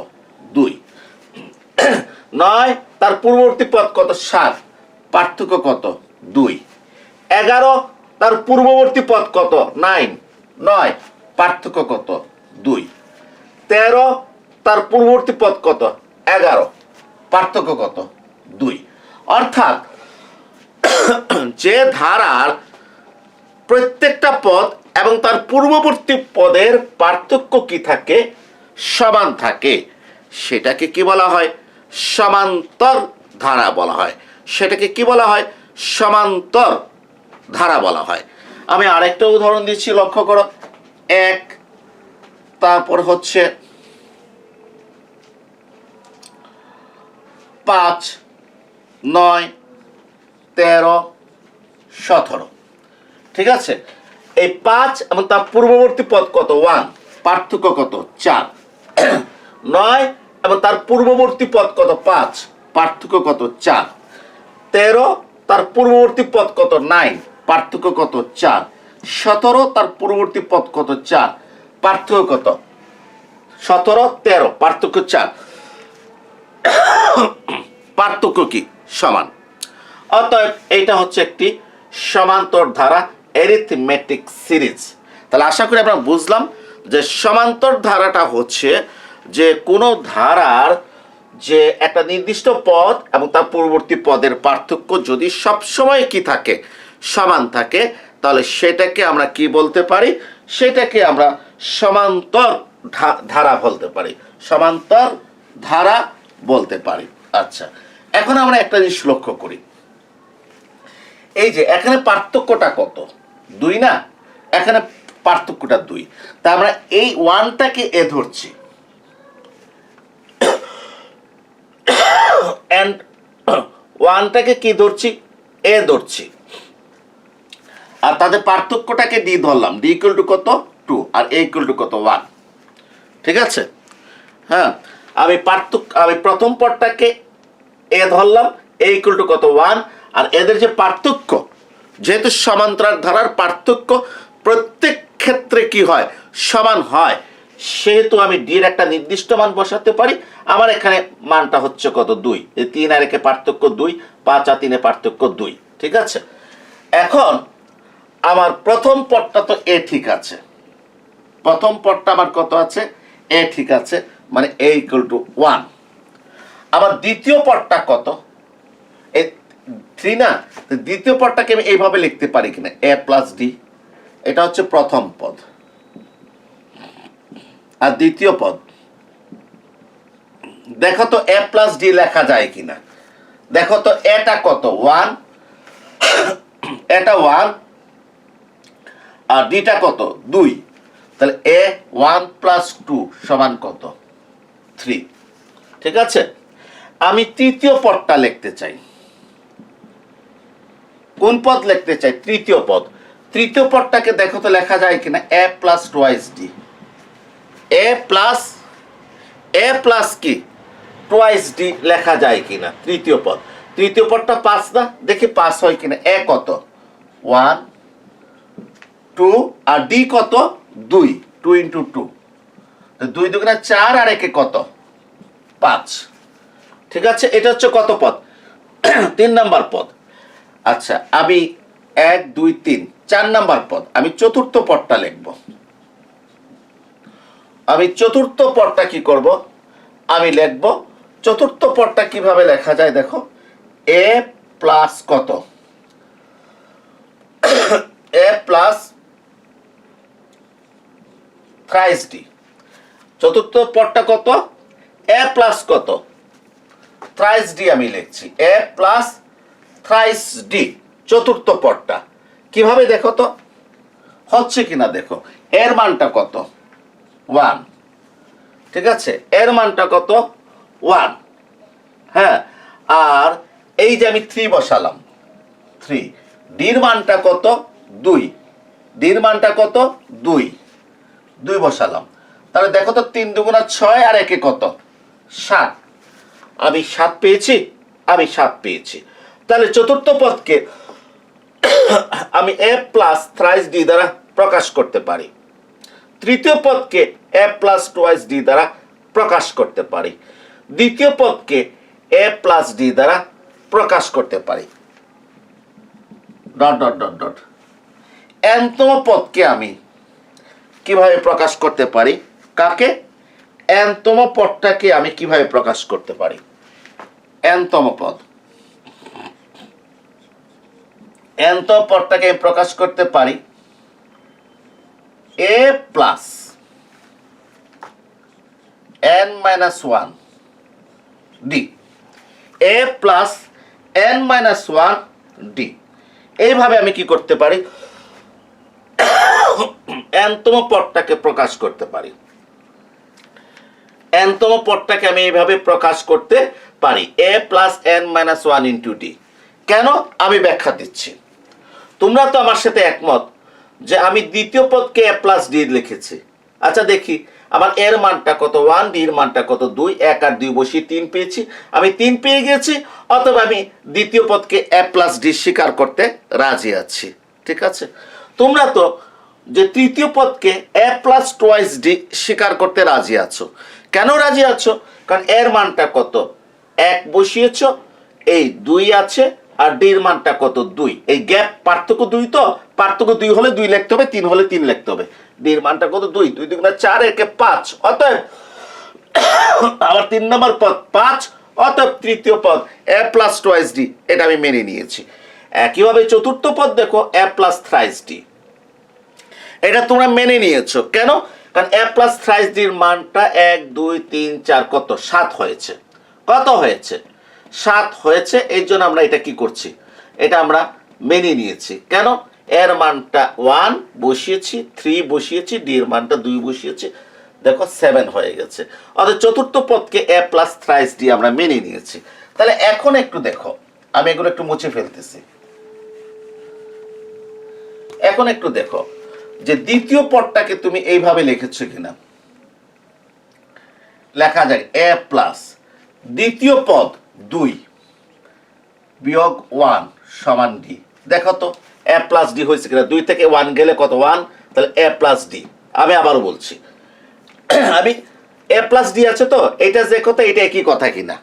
2। 9 তার পূর্ববর্তী পদ কত? 7, পার্থক্য কত? 2। 11 তার পূর্ববর্তী পদ কত? 9, পার্থক্য কত? 2। 13 তার পূর্ববর্তী পদ কত? 11, পার্থক্য কত? 2। অর্থাৎ যে ধারার প্রত্যেকটা পদ এবং তার পূর্ববর্তী পদের পার্থক্য কি থাকে? সমান থাকে, সেটাকে কি বলা হয়? সমান্তর ধারা বলা হয়। সেটাকে কি বলা হয়? সমান্তর ধারা বলা হয়। আমি আরেকটা উদাহরণ দিচ্ছি, লক্ষ্য করো। 1, তারপর হচ্ছে 5, 9, 13, 17। ঠিক আছে? এই 5 এবং তার পূর্ববর্তী পদ কত? 1, পার্থক্য কত? 4। 9 এবং তার পূর্ববর্তী পদ কত? 5, পার্থক্য কত? 4। 13 তার পূর্ববর্তী পদ কত? 9, পার্থক্য কত? 4। 17 তার পূর্ববর্তী পদ কত? 4, পার্থক্য কত? 17, 13, পার্থক্য 4। পার্থক্য কি? সমান। অতএব এইটা হচ্ছে একটি সমান্তর ধারা, অ্যারিথমেটিক সিরিজ। তাহলে আশা করি আমরা বুঝলাম যে সমান্তর ধারাটা হচ্ছে যে কোনো ধারার যে একটা নির্দিষ্ট পদ এবং তার পূর্ববর্তী পদের পার্থক্য যদি সবসময় কি থাকে? সমান থাকে, তাহলে সেটাকে আমরা কি বলতে পারি? সেটাকে আমরা সমান্তর ধারা বলতে পারি। সমান্তর ধারা বলতে পারি। আচ্ছা, এখন আমরা একটা জিনিস লক্ষ্য করি, এই যে এখানে পার্থক্যটা কত, 2 না, এখানে পার্থক্যটা 2, তা আমরা এই 1টাকে এ ধরছি এন্ড 1টাকে কি ধরছি, এ ধরছি, আর তাদের পার্থক্যটাকে ডি ধরলাম, ডি ইকুয়াল টু কত 2 আর এ ইকুয়াল টু কত 1। ঠিক আছে, হ্যাঁ, আমি প্রথম পদটাকে এ ধরলাম, এ ইকুয়াল টু কত 1, আর এদের যে পার্থক্য, যেহেতু সমান্তরাল ধারার পার্থক্য প্রত্যেক ক্ষেত্রে কি হয়, সমান হয়, সেহেতু আমি ডি এর একটা নির্দিষ্ট মান বসাতে পারি। আমার এখানে মানটা হচ্ছে কত 2, এই 3 আর 1 পার্থক্য 2, 5 আর 3 পার্থক্য 2। ঠিক আছে, এখন আমার প্রথম পদটা তো এ ঠিক আছে, প্রথম পদটা আমার কত আছে, এ ঠিক আছে, মানে এ ইকুয়াল টু 1। আবার দ্বিতীয় পদটা কত, এই 3 না, দ্বিতীয় পদটাকে আমি এইভাবে লিখতে পারি কিনা, এ প্লাস ডি, এটা হচ্ছে প্রথম পদ, আর দ্বিতীয় পদ দেখো তো এ প্লাস ডি লেখা যায় কিনা, দেখো তো এটা কত 1, এটা 1, আর ডিটা কত 2, তাহলে এ 1 প্লাস 2 সমান কত 3। ঠিক আছে, আমি তৃতীয় পদটা লিখতে চাই, কোন পদ লিখতে চাই, তৃতীয় পদ। তৃতীয় পদটাকে দেখো তো লেখা যায় কিনা, এ প্লাস টুয়াইস ডি, এ প্লাস কি টুয়াইস ডি লেখা যায় কিনা তৃতীয় পদ। তৃতীয় পদটা 5 না, দেখি 5 হয় কিনা। এ কত 1 2 আর ডি কত 2, 2 ইন্টু 2, 2 দুগুণে 4 আর একে কত 5। ঠিক আছে, এটা হচ্ছে কত পদ, 3 নাম্বার পদ। আচ্ছা, আমি 1 2 3 4 নাম্বার পদ, আমি চতুর্থ পদটা লিখব। আমি চতুর্থ পদটা কি করব, আমি লিখব, চতুর্থ পদটা কিভাবে লেখা যায় দেখো, এ প্লাস কত, এ প্লাস থ্রাইস ডি। চতুর্থ পদটা কত, এ প্লাস কত থ্রাইস ডি আমি লিখছি, এ প্লাস থ্রাইস ডি চতুর্থ পদটা। কিভাবে দেখো তো হচ্ছে কিনা দেখো, এর মানটা কত 1। ঠিক আছে, এর মানটা কত 1, হ্যাঁ, আর এই যে আমি 3 বসালাম, 3, ডির মানটা কত 2, ডির মানটা কত 2, 2 বসালাম। তাহলে দেখো তো 3 দুগুণা 6 আর একে কত 7, আমি 7 পেয়েছি, আমি 7 পেয়েছি। তাহলে চতুর্থ পদকে আমি এ প্লাস থ্রাইস ডি দ্বারা প্রকাশ করতে পারি, তৃতীয় পদকে এ প্লাস টুয়াইস ডি দ্বারা প্রকাশ করতে পারি, দ্বিতীয় পদকে এ প্লাস ডি দ্বারা প্রকাশ করতে পারি, ডট ডট ডট ডট। এনতম পদকে আমি কিভাবে প্রকাশ করতে পারি, কাকে, এনতম পদটাকে আমি কিভাবে প্রকাশ করতে পারি, এনতম পদ, এনতম পদটাকে আমি প্রকাশ করতে পারি A plus n minus 1 D, A plus n minus 1 D. এইভাবে আমি কি করতে পারি, এনতম পদটাকে প্রকাশ করতে পারি, এনতম পদটাকে আমি এইভাবে প্রকাশ করতে পারি, A plus n minus 1 into D. কেন, আমি ব্যাখ্যা দিচ্ছি, তোমরা তো আমার সাথে একমত যে আমি দ্বিতীয় পদকে এ প্লাস ডি লিখেছি। আচ্ছা দেখি আমার এর মানটা কত 1, ডি এর মানটা কত 2, 1 আর 2 বসিয়ে 3 পেয়েছি, আমি 3 পেয়ে গেছি, অথবা আমি দ্বিতীয় পদকে এ প্লাস ডি স্বীকার করতে রাজি আছি। ঠিক আছে, তোমরা তো যে তৃতীয় পদকে এ প্লাস টুয়াইস ডি স্বীকার করতে রাজি আছো। কেন রাজি আছো, কারণ এর মানটা কত 1 বসিয়েছো, এই 2 আছে, আর ডি এর মানটা কত 2, এই গ্যাপ পার্থক্য 2, তো পার্থক্য 2 হলে 2 লিখতে হবে, 3 হলে 3 লিখতে হবে। ডি এর মানটা কত 2, 2 দুগুণে 4 একে 5, অতএব আবার 3 নম্বর পদ 5, অতএব তৃতীয় পদ এ প্লাস টুয়াইস ডি, এটা আমি মেনে নিয়েছি। একইভাবে চতুর্থ পদ দেখো এ প্লাস থ্রাইস ডি, এটা তোমরা মেনে নিয়েছো। কেন, কারণ a প্লাস থ্রাইস ডির মানটা 1 2 3 4 কত 7 হয়েছে। কত হয়েছে? 7 হয়েছে। এই জন্য আমরা এটা কি করছি, এটা আমরা মেনে নিয়েছি। কেন? এর মানটা 1 বসিয়েছি, 3 বসিয়েছি, ডি এর মানটা 2 বসিয়েছি, দেখো 7 হয়ে গেছে। অর্থাৎ চতুর্থ পদকে a প্লাস থ্রাইস ডি আমরা মেনে নিয়েছি। তাহলে এখন একটু দেখো, আমি এগুলো একটু মুছে ফেলতেছি। এখন একটু দেখো যে দ্বিতীয় পদটাকে তুমি এইভাবে লিখেছো কিনা। লেখা যায় a প্লাস দ্বিতীয় পদ 2 বিয়োগ 1 সমান ডি। দেখো তো a প্লাস ডি হয়েছে কিনা। 2 থেকে 1 গেলে কত? 1। তাহলে a প্লাস ডি। আমি আবারও বলছি, আমি a প্লাস ডি আছে তো, এটা যে কথা এটা একই কথা কিনা।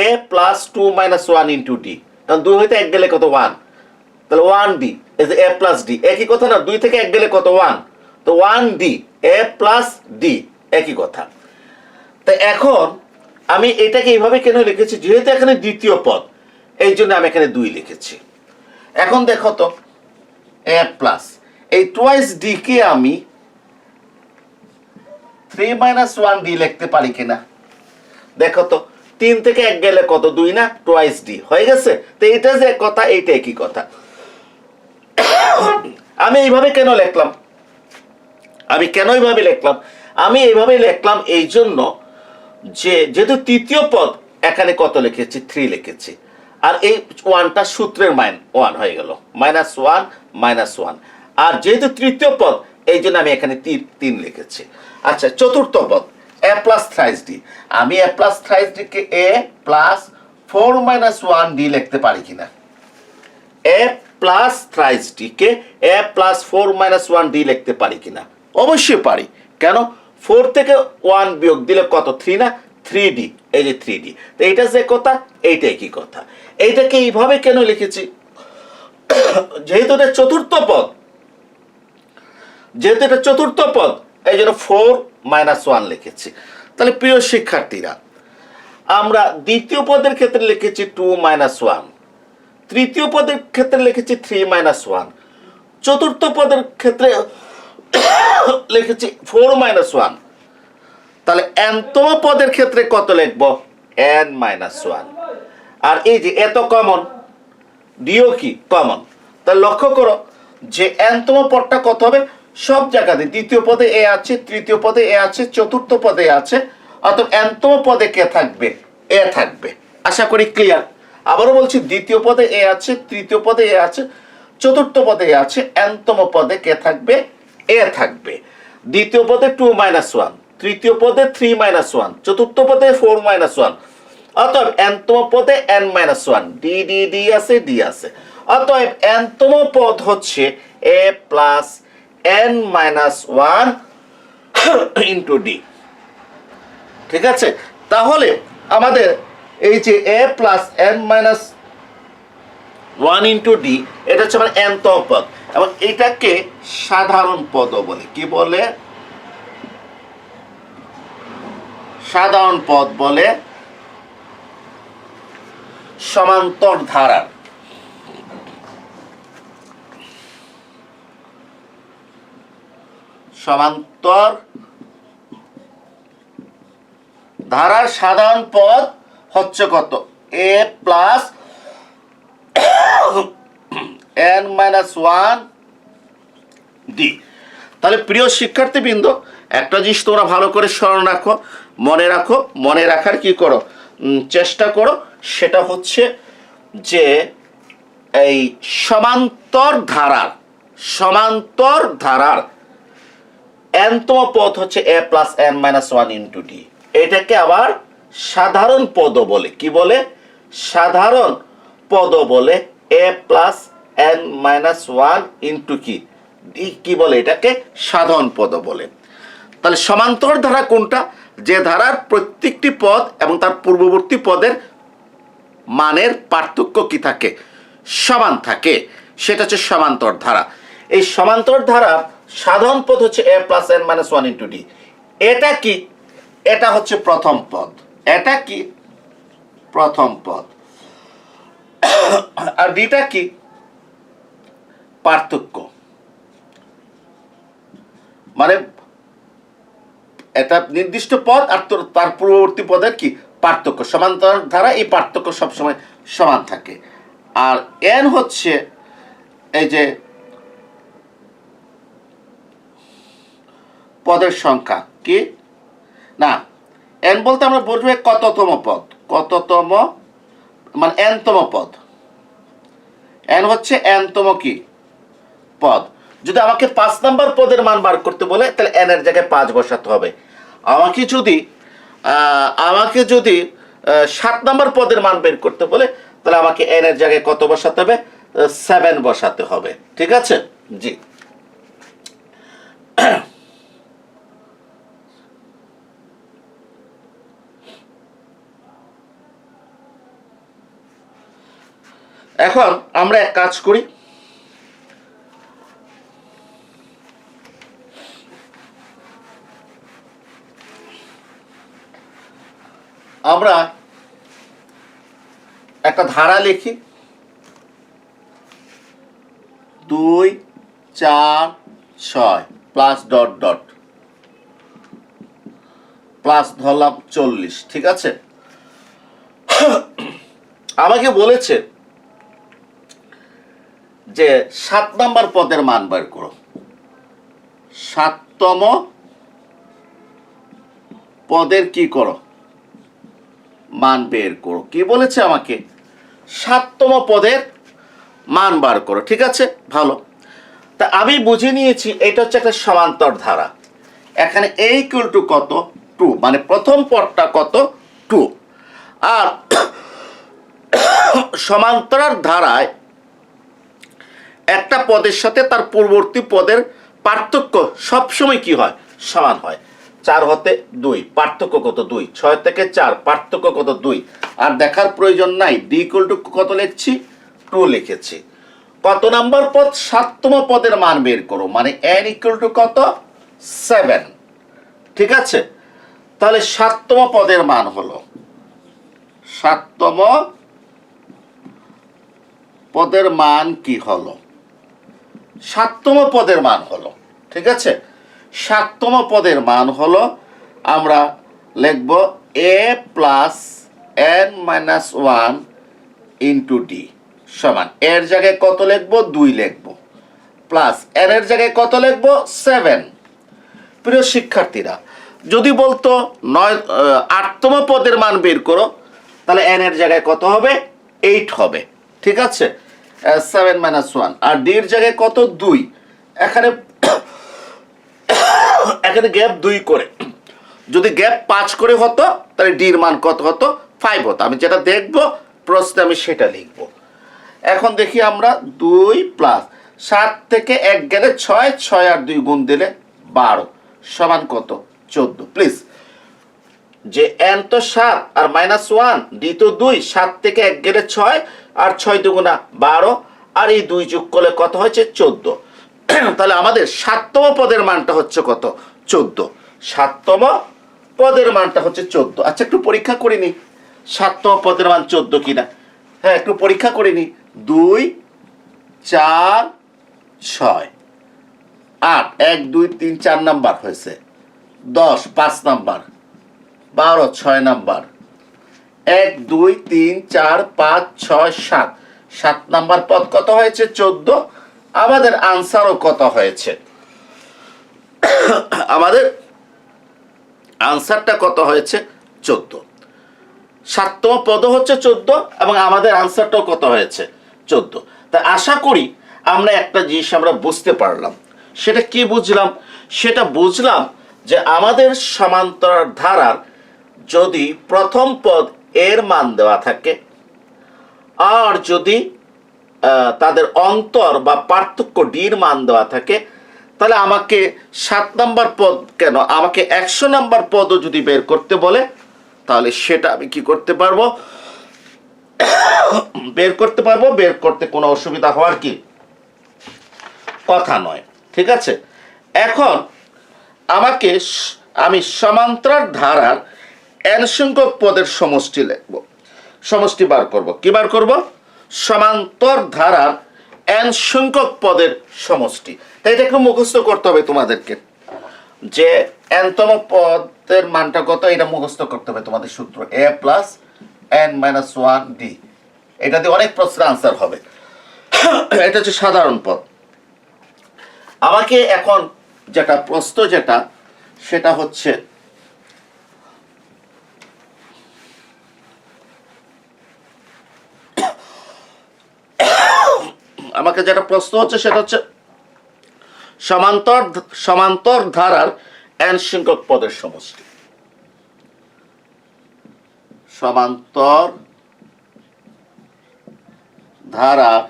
a plus 2 minus 1 into D, কারণ 2 হইতে 1 গেলে কত? 1। তাহলে 1 ডি, এই যে a প্লাস ডি একই কথা না। 2 থেকে 1 গেলে কত? 1। তো 1 ডি, a প্লাস ডি একই কথা। তো এখন আমি এটাকে এইভাবে কেন লিখেছি, যেহেতু এখানে দ্বিতীয় পদ, এই জন্য আমি এখানে 2 লিখেছি। এখন দেখো তো a প্লাস এই টুয়াইস ডি কে আমি 3 মাইনাস 1 ডি লিখতে পারি কিনা। দেখো তো 3 থেকে 1 গেলে কত? 2 না? টুয়াইস ডি হয়ে গেছে। তো এটা যে কথা, এইটা একই কথা। আমি এইভাবে কেন লিখলাম, আমি কেন এইভাবে লিখলাম? আমি এইভাবে লিখলাম এই জন্য যে যেহেতু তৃতীয় পদ এখানে কত লিখেছি? 3 লিখেছি। আর এই 1টা সূত্রের মান 1 হয়ে গেল, মাইনাস 1 মাইনাস 1। আর যেহেতু তৃতীয় পদ, এই জন্য আমি এখানে 3 লিখেছি। আচ্ছা, চতুর্থ পদ a প্লাস থ্রাইস ডি। আমি a plus thrice D K a plus 4 minus 1 D লিখতে পারি কিনা। a plus thrice D K a plus 4 minus 1 D লিখতে পারি কিনা। অবশ্যই পারি। কেন? 4 থেকে 1 বিয়োগ দিলে কত? 3 না? 3d। এই যে 3d। তো এইটা যে কথা, এইটাই কি কথা। এইটাকে এইভাবে কেন লিখেছি, যেহেতু এটা চতুর্থ পদ, যেহেতু এটা চতুর্থ পদ, এই জন্য 4 মাইনাস 1 লিখেছি। তাহলে প্রিয় শিক্ষার্থীরা, আমরা দ্বিতীয় পদের ক্ষেত্রে লিখেছি 2 মাইনাস 1, তৃতীয় পদের ক্ষেত্রে লিখেছি 3 মাইনাস 1, চতুর্থ পদের ক্ষেত্রে লিখেছি 4 মাইনাস 1। তাহলে nতম পদের ক্ষেত্রে কত লিখব? n minus 1। আর এই যে এত কমন, ডিও কি কমন। তাহলে লক্ষ্য করো যে nতম পদটা কত হবে? সব জায়গাতে দ্বিতীয় পদে এ আছে, তৃতীয় পদে এ আছে, চতুর্থ পদে আছে। অর্থাৎ nতম পদে কে থাকবে? এ থাকবে। আশা করি ক্লিয়ার। আবারও বলছি, দ্বিতীয় পদে এ আছে, তৃতীয় পদে এ আছে, চতুর্থ পদে এ আছে, nতম পদে কে থাকবে? এ থাকবে। দ্বিতীয় পদে 2 মাইনাস 1, তৃতীয় পদে 3 মাইনাস 1, চতুর্থ পদে 4 মাইনাস 1। অতএব nতম পদে n minus 1, D D D আছে, ডি আছে। অতএব nতম পদ হচ্ছে a plus n minus 1 into D. ঠিক আছে? তাহলে আমাদের এই যে a plus n minus 1 into D, এটা হচ্ছে আমার nতম পদ, এবং এটাকে সাধারণ পদ বলে। কি বলে? সাধারণ পদ বলে। সমান্তর ধারার, সমান্তর ধারার সাধারণ পদ হচ্ছে কত? a plus n minus 1 D. তাহলে প্রিয় শিক্ষার্থীবৃন্দ, একটা জিনিস তোমরা ভালো করে স্মরণ রাখো, মনে রাখো, মনে রাখার কি করো, চেষ্টা করো। সেটা হচ্ছে যে এই সমান্তর ধারার nতম পদ হচ্ছে a plus n minus 1 into D. এটাকে আবার সাধারণ পদ বলে। কি বলে? সাধারণ পদ বলে। a plus n minus 1 into কি ডি, কি বলে? এটাকে সাধারণ পদ বলে। তাহলে সমান্তর ধারা কোনটা? যে ধারার প্রত্যেকটি পদ এবং তার পূর্ববর্তী পদের মানের পার্থক্য কি থাকে? সমান থাকে, সেটা হচ্ছে সমান্তর ধারা। এই সমান্তর ধারা সাধারণ পদ হচ্ছে a plus n minus 1 into D. এটা কি? এটা হচ্ছে প্রথম পদ। এটা কি? প্রথম পদ। আর ডিটা কি? পার্থক্য। মানে এটা নির্দিষ্ট পদ আর তার পূর্ববর্তী পদের কি পার্থক্য, সমান্তরাল ধারা এই পার্থক্য সবসময় সমান থাকে। আর এন হচ্ছে এই যে পদের সংখ্যা, কি না এন বলতে আমরা বুঝবো কততম পদ, কততম মানে এনতম পদ, এন হচ্ছে এনতম কি পদ। যদি আমাকে 5 নাম্বার পদের মান বার করতে বলে তাহলে এন এর জায়গায় 5 বসাতে হবে। আমাকে যদি 7 নাম্বার পদের মান বের করতে বলে তাহলে আমাকে এন এর জায়গায় কত বসাতে হবে, 7 বসাতে হবে। ঠিক আছে, জি। এখন আমরা এক কাজ করি, আমরা একটা ধারা লিখি 2 4 6 প্লাস ডট ডট প্লাস ধরলাম 40। ঠিক আছে, আমাকে বলেছে যে 7 নাম্বার পদের মান বের করো, 7তম পদের কি করো মান বের করো। কি বলেছে আমাকে, 7তম পদের মান বার করো। ঠিক আছে, ভালো। তা আমি বুঝে নিয়েছি এটা হচ্ছে একটা সমান্তর ধারা। এখানে a ইকুয়াল টু কত 2, মানে প্রথম পদটা কত 2। আর সমান্তরাল ধারায় একটা পদের সাথে তার পূর্ববর্তী পদের পার্থক্য সবসময় কি হয়, সমান হয়। 4 হতে 2 পার্থক্য কত 2, 6 থেকে 4 পার্থক্য কত 2। আর দেখার প্রয়োজন নাই, ডি ইকুয়াল টু কত লিখছি 2 লিখেছি। কত নাম্বার পদ, 7তম পদের মান বের করো, মানে n ইকুয়াল টু কত 7। ঠিক আছে, তাহলে 7তম পদের মান হলো, 7তম পদের মান কি হলো, 7তম পদের মান হলো। ঠিক আছে, 7তম পদের মান হলো, আমরা লিখব a plus n minus 1 into D সমান, এর জায়গায় কত লিখবো 2 লিখবো, প্লাস n এর জায়গায় কত লিখবো 7। প্রিয় শিক্ষার্থীরা, যদি বলতো 8তম পদের মান বের করো তাহলে n এর জায়গায় কত হবে 8 হবে। ঠিক আছে, 7 মাইনাস 1, আর ডি এর জায়গায় কত 2। এখানে গ্যাপ 2 করে, যদি গ্যাপ 5 করে হতো তাহলে ডি এর মান কত হতো 5 হতো। আমি যেটা দেখবো প্রশ্নে আমি সেটা লিখব। এখন দেখি আমরা 2 প্লাস 7 থেকে 1 গেলে 6, 6 আর 2 গুণ দিলে 12 সমান কত 14। প্লিজ, যে n তো 7 আর মাইনাস 1, ডি তো 2, 7 থেকে 1 গেলে 6 আর 6 দুগুণা 12 আর এই 2 যোগ করলে কত হয়েছে 14। তাহলে আমাদের 7তম পদের মানটা হচ্ছে কত 14, 7তম পদের মানটা হচ্ছে 14। আচ্ছা, একটু পরীক্ষা করে নি 7তম পদের মান 14 কিনা। হ্যাঁ, একটু পরীক্ষা করে নি। 2 4 6 8, 1 2 3 4 নাম্বার হয়েছে, 10 5 নাম্বার, 12 6 নাম্বার, 1 2 3 4 5 6 7, 7 নাম্বার পদ কত হয়েছে 14। আমাদের আনসারও কত হয়েছে, আমাদের আনসারটা কত হয়েছে 14। 7তম পদ হচ্ছে 14 এবং আমাদের আনসারটাও কত হয়েছে 14। তা আশা করি আমরা একটা জিনিস আমরা বুঝতে পারলাম। সেটা কি বুঝলাম, সেটা বুঝলাম যে আমাদের সমান্তরাল ধারার যদি প্রথম পদ এর মান দেওয়া থাকে আর যদি তাদের অন্তর বা পার্থক্য ডির মান দেওয়া থাকে, তাহলে আমাকে 7 নাম্বার পদ কেন, আমাকে 100 নাম্বার পদও যদি বের করতে বলে তাহলে সেটা আমি কি করতে পারবো, বের করতে পারবো। বের করতে কোনো অসুবিধা হওয়ার কি কথা নয়। ঠিক আছে, এখন আমি সমান্তরাল ধারার n সংখ্যক পদের সমষ্টি লিখব, সমষ্টি বার করব। কি বার করব, সমান্তর ধারার n সংখ্যক পদের সমষ্টি। তাই এটা একটু মুখস্থ করতে হবে তোমাদেরকে। যে এনতম পদের মানটা কত এটা মুখস্থ করতে হবে তোমাদের সূত্র a plus n minus one D. এটা দিয়ে অনেক প্রশ্নের আনসার হবে। এটা হচ্ছে সাধারণ পদ। আমাকে এখন যেটা প্রশ্ন যেটা সেটা হচ্ছে আমাকে যেটা প্রশ্ন হচ্ছে সেটা হচ্ছে সমান্তর ধারার n সংখ্যক পদের সমষ্টি। সমান্তর ধারার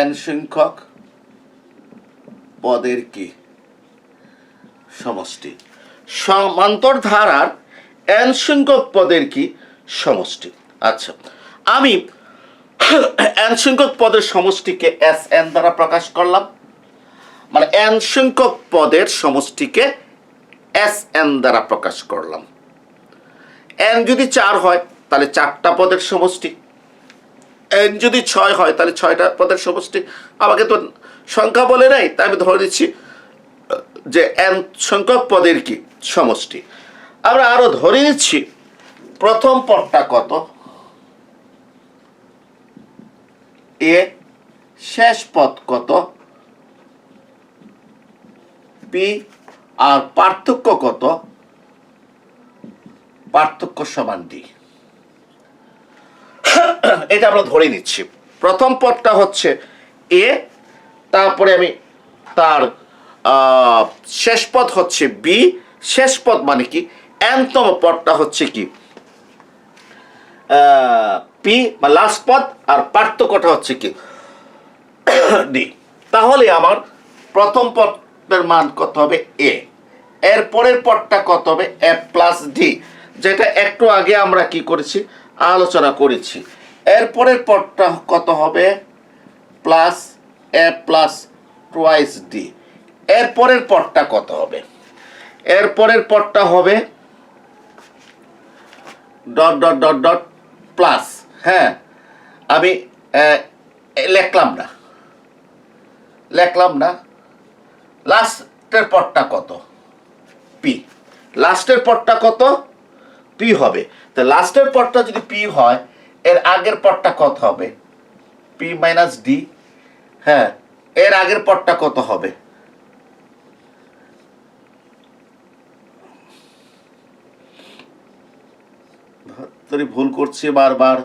n সংখ্যক পদের কি সমষ্টি। সমান্তর ধারার n সংখ্যক পদের কি সমষ্টি। আচ্ছা, আমি n সংখ্যক পদের সমষ্টিকে Sn দ্বারা প্রকাশ করলাম, মানে n সংখ্যক পদের সমষ্টিকে Sn দ্বারা প্রকাশ করলাম। n যদি 4 হয় তাহলে 4টা পদের সমষ্টি, n যদি 6 হয় তাহলে 6টা পদের সমষ্টি। আমাকে তো সংখ্যা বলে নাই, তাই আমি ধরে দিচ্ছি যে n সংখ্যক পদের কি সমষ্টি। আমরা আরো ধরে নিচ্ছি প্রথম পদটা কত a, শেষ পদ কত p, আর পার্থক্য কত, পার্থক্য সমান d। এটা আমরা ধরে নিচ্ছি। প্রথম পদটা হচ্ছে a, তারপরে আমি তার শেষ পদ হচ্ছে b, শেষ পদ মানে কি nতম পদটা হচ্ছে কি p বা লাস্ট পদ, আর পার্থক্যটা হচ্ছে কি d। তাহলে আমার প্রথম পদের মান কত হবে a, এর পরের পদটা কত হবে a প্লাস d, যেটা একটু আগে আমরা কি করেছি আলোচনা করেছি। এর পরের পদটা কত হবে plus a plus twice d। এর পরের পদটা কত হবে, এর পরের পদটা হবে dot dot dot dot plus, হ্যাঁ আমি লিখলাম না, লাস্টের পদটা কত পি, লাস্টের পদটা কত পি হবে। তো লাস্টের পদটা যদি পি হয় এর আগের পদটা কত হবে পি মাইনাস ডি, হ্যাঁ এর আগের পদটা কত হবে ভুল করছি বারবার,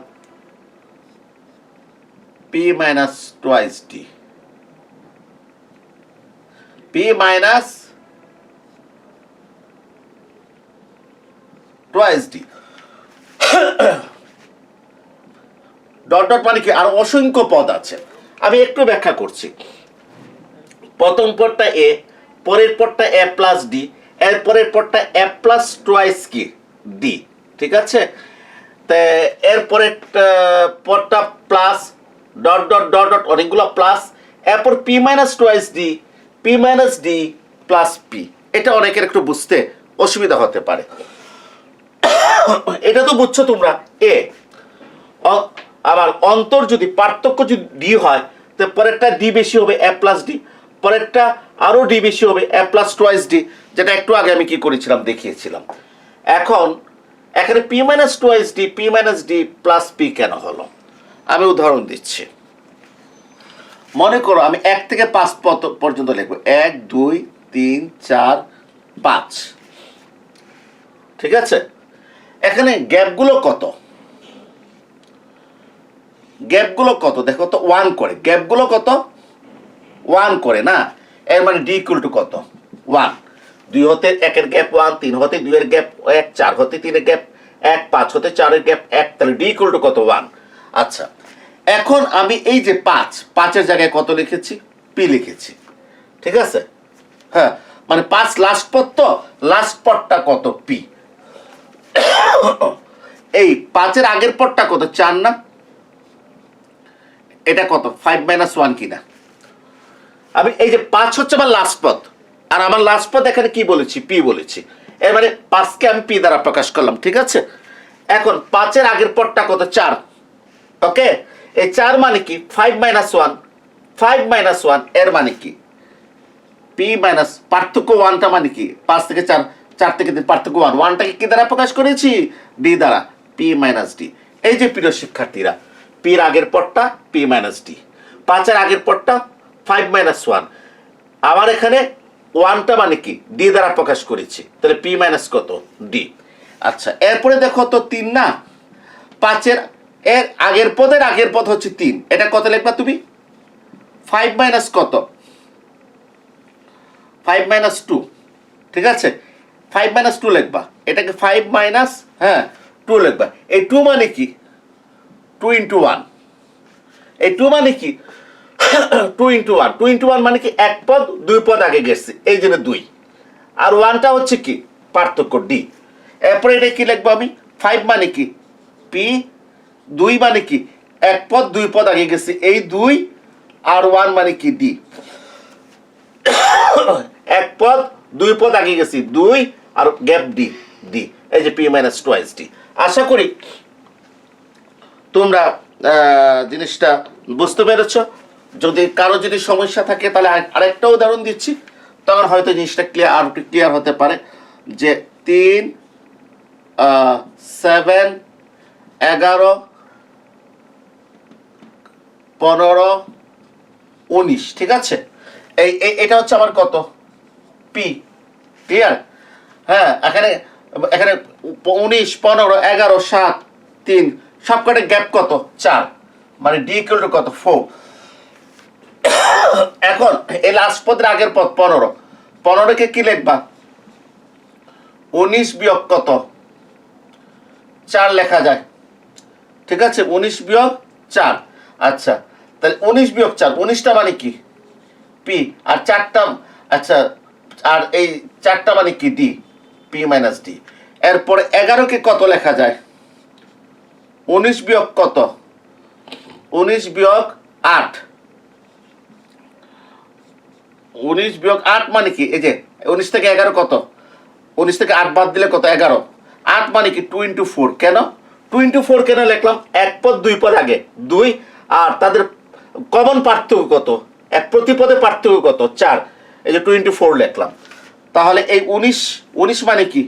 P minus twice D, P minus twice D. Dot dot মানে কি আর অসংখ্য পদ আছে, আমি একটু ব্যাখ্যা করছি। প্রথম পদটা এ, পরের পদটা এ প্লাস ডি, এর পরের পদটা এ প্লাস টুয়াইস কি ডি, ঠিক আছে। এর পরের পদটা plus dot dot dot dot অনেকগুলো প্লাস, এরপর P minus twice D, P minus D plus P. এটা অনেকের একটু বুঝতে অসুবিধা হতে পারে। এটা তো বুঝছো তোমরা এ। আবার অন্তর যদি পার্থক্য যদি ডি হয় তো পরেরটা ডি বেশি হবে এ প্লাস ডি, পরেরটা আরো ডি বেশি হবে এ প্লাস টুয়াইস ডি, যেটা একটু আগে আমি কি করেছিলাম দেখিয়েছিলাম। এখন এখানে P minus twice D, P minus D plus P কেন হলো, আমি উদাহরণ দিচ্ছি। মনে করো আমি 1 থেকে 5 পর্যন্ত লিখবো, 1 2 3 4 5, ঠিক আছে। এখানে গ্যাপগুলো কত, গ্যাপগুলো কত দেখো তো 1 করে, গ্যাপগুলো কত 1 করে না, এর মানে ডি ইকুয়াল টু কত 1। 2 হতে 1 এর গ্যাপ 1, 3 হতে 2 এর গ্যাপ 1, 4 হতে 3 এর গ্যাপ 1, 5 হতে 4 এর গ্যাপ 1, তাহলে ডি ইকুয়াল টু কত 1। আচ্ছা, এখন আমি এই যে 5 এর জায়গায় কত লিখেছি পি লিখেছি, ঠিক আছে। হ্যাঁ মানে 5 লাস্ট পদ, তো লাস্ট পদটা কত পি। এই 5 এর আগের পদটা কত 4 না, এটা কত 5 মাইনাস 1 কিনা। আমি এই যে 5 হচ্ছে আমার লাস্ট পদ, আর আমার লাস্ট পদ এখানে কি বলেছি পি বলেছি, এর মানে 5 কে আমি পি দ্বারা প্রকাশ করলাম, ঠিক আছে। এখন 5 এর আগের পদটা কত 4, ওকে। এই 4 মানে কি 5 মাইনাস 1, 5 মাইনাস 1 এর মানে কি পি মাইনাস পার্থক্য ওয়ানটা মানে কি 5 থেকে 4, 4 থেকে 3 পার্থক্য ওয়ান, ওয়ানটাকে কি দ্বারা প্রকাশ করেছি? ডি দ্বারা, পি মাইনাস ডি। এই যে প্রিয় শিক্ষার্থীরা, পির আগের পদটা পি মাইনাস ডি, 5-এর আগের পদটা 5 মাইনাস 1, আবার এখানে ওয়ানটা মানে কি ডি দ্বারা প্রকাশ করেছি, তাহলে পি মাইনাস কত? ডি। আচ্ছা, এরপরে দেখো তো 3 না, 5-এর এর আগের পদের আগের পদ হচ্ছে 3, এটা কত লিখবা তুমি? 5 মাইনাস কত? 5 মাইনাস 2, ঠিক আছে, 5 মাইনাস 2 লিখবা, এটাকে 5 মাইনাস 2 লিখবা। এই 2 মানে কি? 2 ইন্টু 1। এই 2 মানে কি? 2 ইন্টু 1, 2 ইন্টু 1 মানে কি এক পদ 2 পদ আগে গেছে, এই জন্য 2। আর 1টা হচ্ছে কি পার্থক্য ডি। এরপরে এটা কি লিখবো আমি? 5 মানে কি পি, 2 মানে কি এক পদ 2 পদ আগে গেছে, এই 2, আর 1 মানে কি ডি, এক পদ 2 পদ আগে গেছি 2 আর গ্যাপ ডি, ডি। এই যে পি মাইনাস টোয়াইস ডি। আশা করি তোমরা জিনিসটা বুঝতে পেরেছ। যদি কারো যদি সমস্যা থাকে তাহলে আরেকটা উদাহরণ দিচ্ছি, তখন হয়তো জিনিসটা আর একটু ক্লিয়ার হতে পারে। যে 3, 7, 11, 15, 19, ঠিক আছে, এটা হচ্ছে আমার কত? P, clear? হ্যাঁ, এখানে 19, 15, 11, 7, 3 সবকটা গ্যাপ কত? 4, মানে ডি ইকুয়াল টু কত? 4। এখন এই লাস্ট পদের আগের পদ 15, 15কে কি লিখবা? 19 বিয়োগ কত? 4 লেখা যায়, ঠিক আছে, 19 বিয়োগ 4। আচ্ছা, তাহলে 19 বিয়োগ 4, 19টা মানে কি পি, আর 4টা, আচ্ছা, আর এই 4টা মানে কি ডি, পি মাইনাস ডি। এরপরে 11কে কত লেখা যায়? 19 বিয়োগ কত? 19 বিয়োগ 8, 19 বিয়োগ 8 মানে কি? এই যে 19 থেকে 11 কত? 19 থেকে 8 বাদ দিলে কত? 11। 8 মানে কি 2 ইন্টু 4। কেন 2 ইন্টু 4 কেন লিখলাম? এক পদ 2 পদ আগে 2, আর তাদের কমন পার্থক্য কত? এক প্রতিপদে পার্থক্য কত? 4। এই যে 2 ইন্টু 4 লিখলাম। তাহলে এই 19 মানে কি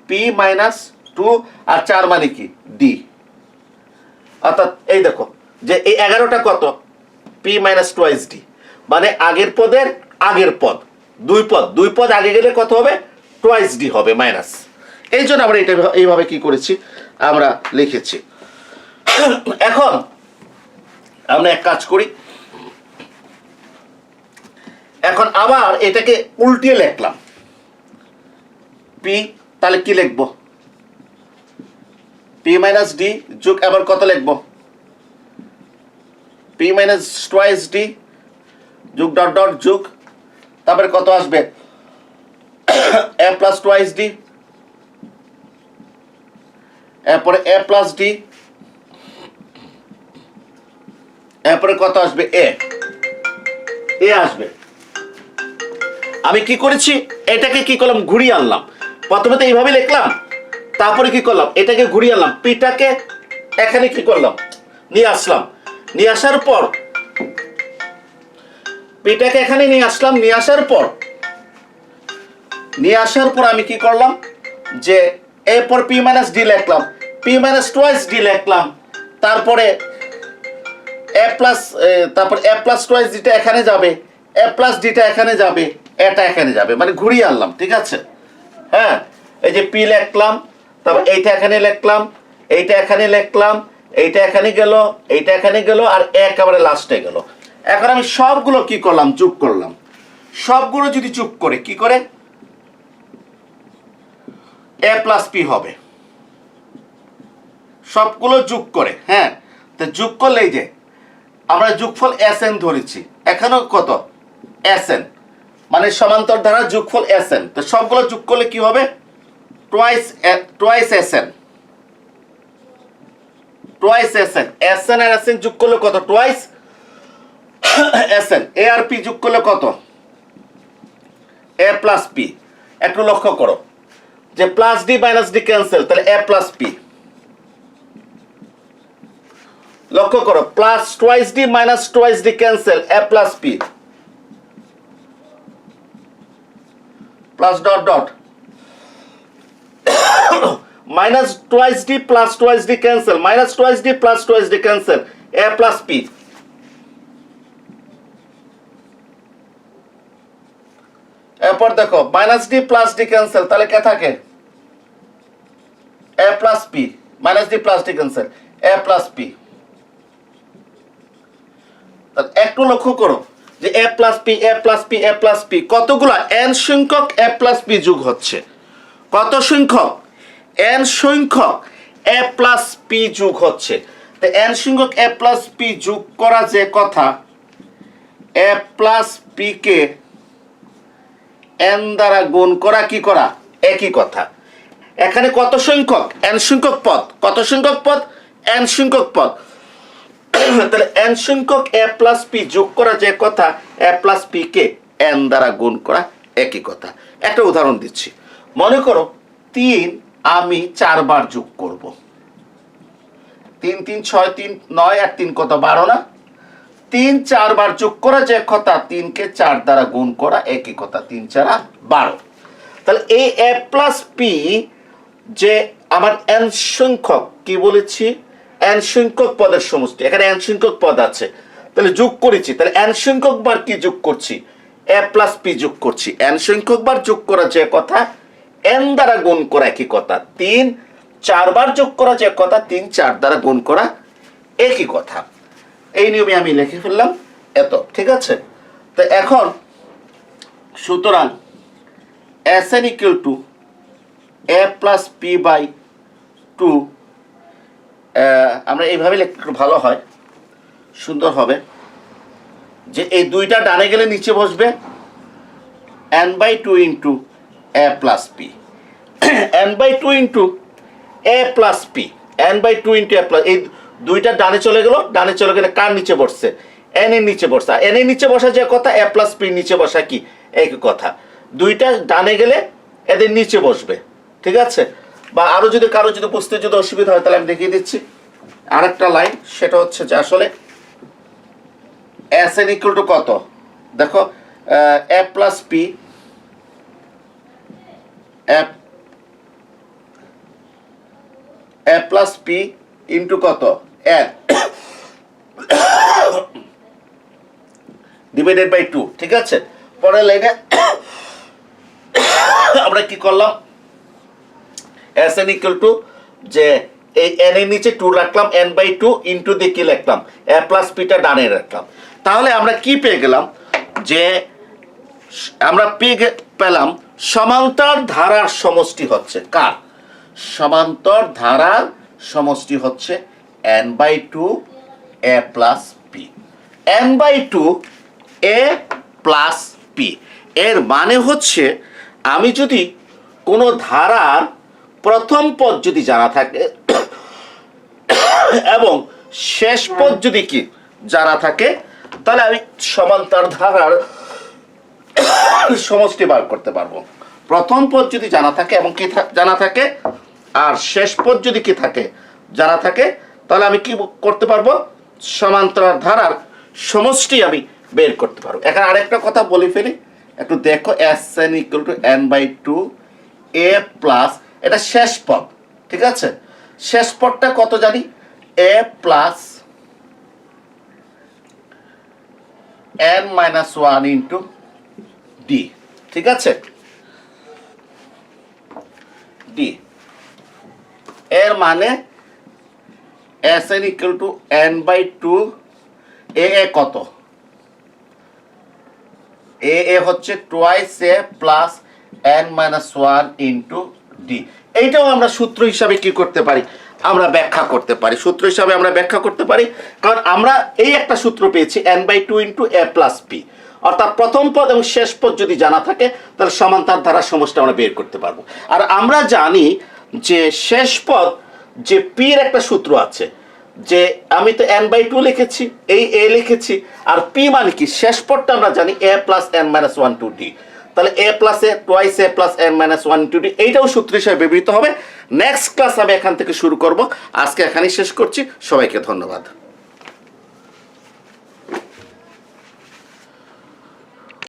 পি মাইনাস 2, আর 4 মানে কি ডি। অর্থাৎ এই দেখো যে এই 11টা কত? পি মাইনাস টোয়াইস ডি, মানে আগের পদের আগের পদ 2 পদ আগে গেলে কত হবে? টোয়াইস ডি হবে মাইনাস। এই জন্য আমরা এটা এইভাবে কি করেছি? আমরা লিখেছি। এখন আমরা এক কাজ করি, এখন আবার এটাকে উল্টিয়ে লিখলাম পি, তাহলে কি লিখবো? পি মাইনাস ডি যোগ আবার কত লিখবো? পি মাইনাস টোয়াইস ডি যোগ ডট ডট যোগ, তারপরে কত আসবে? এ প্লাস টোয়াইস ডি, এরপরে এ প্লাস ডি, এরপরে কত আসবে? এ আসবে। আমি কি করেছি? এটাকে কি করলাম? ঘুরিয়ে আনলাম। প্রথমে তো এইভাবে লিখলাম, তারপরে কি করলাম? এটাকে ঘুরিয়ে আনলাম, পিটাকে এখানে কি করলাম? নিয়ে আসলাম। নিয়ে আসার পর পিটাকে এখানে নিয়ে আসলাম। নিয়ে আসার পর আমি কি করলাম? যে এরপর পি মাইনাস ডি লিখলাম, পি মাইনাস টোয়াইস ডি লিখলাম, তারপরে এ প্লাস টোয়াইস ডিটা এখানে যাবে, এ প্লাস ডিটা এখানে যাবে, এটা এখানে যাবে, মানে ঘুরিয়ে আনলাম, ঠিক আছে। হ্যাঁ, এই যে পি লিখলাম, তারপর এইটা এখানে লিখলাম, এইটা এখানে লিখলাম, এইটা এখানে গেল, এইটা এখানে গেল, আর একেবারে লাস্টে গেল। এখন আমি সবগুলো কি করলাম? যোগ করলাম। সবগুলো যদি যোগ করে কি করে? এ প্লাস পি হবে সবগুলো যোগ করে। হ্যাঁ, তো যোগ করলে এই যে আমরা যোগফল এস এন ধরেছি, এখানেও কত? এস এন, মানে সমান্তর ধারা যোগফল এস এন। তো সবগুলো যোগ করলে কি হবে? Twice S N, S N আর এস এন যোগ করলে কত? Twice S N. এ আর পি যোগ করলে কত? A plus P. একটু লক্ষ্য করো যে plus D minus D cancel, তাহলে এ প্লাস পি। লক্ষ্য করো, plus twice D minus twice D cancel, A plus P. Plus dot dot minus twice D plus twice D cancel, minus twice D plus twice D cancel, A plus P. এরপর দেখো minus D plus D cancel, তাহলে কে থাকে A plus P, minus D plus D cancel, A plus P. একটু লক্ষ্য করো যে A plus P A plus P A plus P কতগুলা এন সংখ্যক এ প্লাস পি যোগ হচ্ছে, কত সংখ্যক এন সংখ্যক এ প্লাস পি যোগ হচ্ছে। তো এন সংখ্যক এ প্লাস পি যোগ করা যে কথা, এ প্লাস পি কে এন দ্বারা গুণ করা কি করা একই কথা। এখানে কত সংখ্যক এন সংখ্যক পদ, কত সংখ্যক পদ এন সংখ্যক পদ, তাহলে এন সংখ্যক এ প্লাস পি যোগ করা যে কথা, এ প্লাস পি কে এন দ্বারা গুণ করা একই কথা। একটা উদাহরণ দিচ্ছি, মনে করো 3 আমি 4 বার যোগ করব, 3 3 6 3 9 আর 3 কত 12 না, 3 4 বার যোগ করা যে কথা, 3 কে 4 দ্বারা গুণ করা একই কথা, 3 4 12। তাহলে এই এ প্লাস পি যে আমার এন সংখ্যক কি বলেছি, এন সংখ্যক পদের সমষ্টি, এখানে এন সংখ্যক পদ আছে, তাহলে যোগ করেছি, তাহলে এন সংখ্যক বার কি যোগ করছি, এ প্লাস পি যোগ করছি। এন সংখ্যক বার যোগ করা যে কথা, এন দ্বারা গুণ করা একই কথা, 3 4 বার যোগ করা যে কথা, 3 4 দ্বারা গুণ করা একই কথা। এই নিয়মে আমি লিখে ফেললাম এত, ঠিক আছে। তো এখন সুতরাং S N equal to A plus P by 2, আমরা এইভাবে লিখলে একটু ভালো হয়, সুন্দর হবে, যে এই দুইটা ডানে গেলে নিচে বসবে N by 2 into A plus P, N by 2 into A plus P, N by 2 into A plus, এই দুইটা ডানে চলে গেল, ডানে চলে গেলে কার নিচে বসছে, এন এর নিচে বসছে, এন এর নিচে বসা যে কথা, এ প্লাস পি নিচে বসা কি একই কথা, দুইটা ডানে গেলে এদের নিচে বসবে, ঠিক আছে। বা আরো যদি কারো যদি বুঝতে যদি অসুবিধা হয় তাহলে আমি দেখিয়ে দিচ্ছি আরেকটা লাইন, সেটা হচ্ছে যে আসলে এস এন ইকুয়াল টু কত, দেখো এ plus P, A plus P into কত এন ডিভাইডেড বাই 2, ঠিক আছে। পরের লাইনে আমরা কি করলাম, এস এন ইকুয়াল টু যে এই এন এর নিচে 2 রাখলাম, এন বাই 2 ইন্টু দিয়ে কি লিখলাম, এ প্লাস পিটা ডানে রাখলাম। তাহলে আমরা কি পেয়ে গেলাম, যে আমরা পেলাম সমান্তর ধারার সমষ্টি হচ্ছে কার, সমান্তর ধারার সমষ্টি হচ্ছে N by 2 A plus P, N by 2 A plus P. এর মানে হচ্ছে আমি যদি কোনো ধারার প্রথম পদ যদি জানা থাকে এবং শেষ পদ যদি কি জানা থাকে, তাহলে আমি সমান্তর ধারার সমষ্টি বার করতে পারবো। প্রথম পদ যদি জানা থাকে এবং কি জানা থাকে, আর শেষ পদ যদি কি থাকে জানা থাকে, তাহলে আমি কি করতে পারবো, সমান্তর ধারার সমষ্টি আমি বের করতে পারবো। এখানে আরেকটা কথা বলে ফেলি, একটু দেখো, S N equal to N by 2 A plus, এটা শেষ পদ, ঠিক আছে। শেষ পদটা কত জানি, A plus N minus 1 into D, ঠিক আছে, ডি। এর মানে S N equal to N by 2 A কত, এ হচ্ছে twice A plus N minus 1 into D. এইটাও আমরা সূত্র হিসাবে কি করতে পারি, আমরা ব্যাখ্যা করতে পারি, সূত্র হিসাবে আমরা ব্যাখ্যা করতে পারি, কারণ আমরা এই একটা সূত্র পেয়েছি N by 2 into A plus P, অর্থাৎ প্রথম পদ এবং শেষ পদ যদি জানা থাকে তাহলে সমান্তর ধারার সমষ্টি আমরা বের করতে পারবো। আর আমরা জানি যে শেষ পদ যে পি এর একটা সূত্র আছে, যে আমি তো এন বাই 2 লিখেছি, এই এ লিখেছি, আর পি মানে কি শেষ পদটা আমরা জানি A plus N minus 1 to D, তাহলে A plus A twice A plus N minus 1 to D, এইটাও সূত্র হিসেবে ব্যবহৃত হবে। নেক্সট ক্লাস আমি এখান থেকে শুরু করব, আজকে এখানেই শেষ করছি, সবাইকে ধন্যবাদ।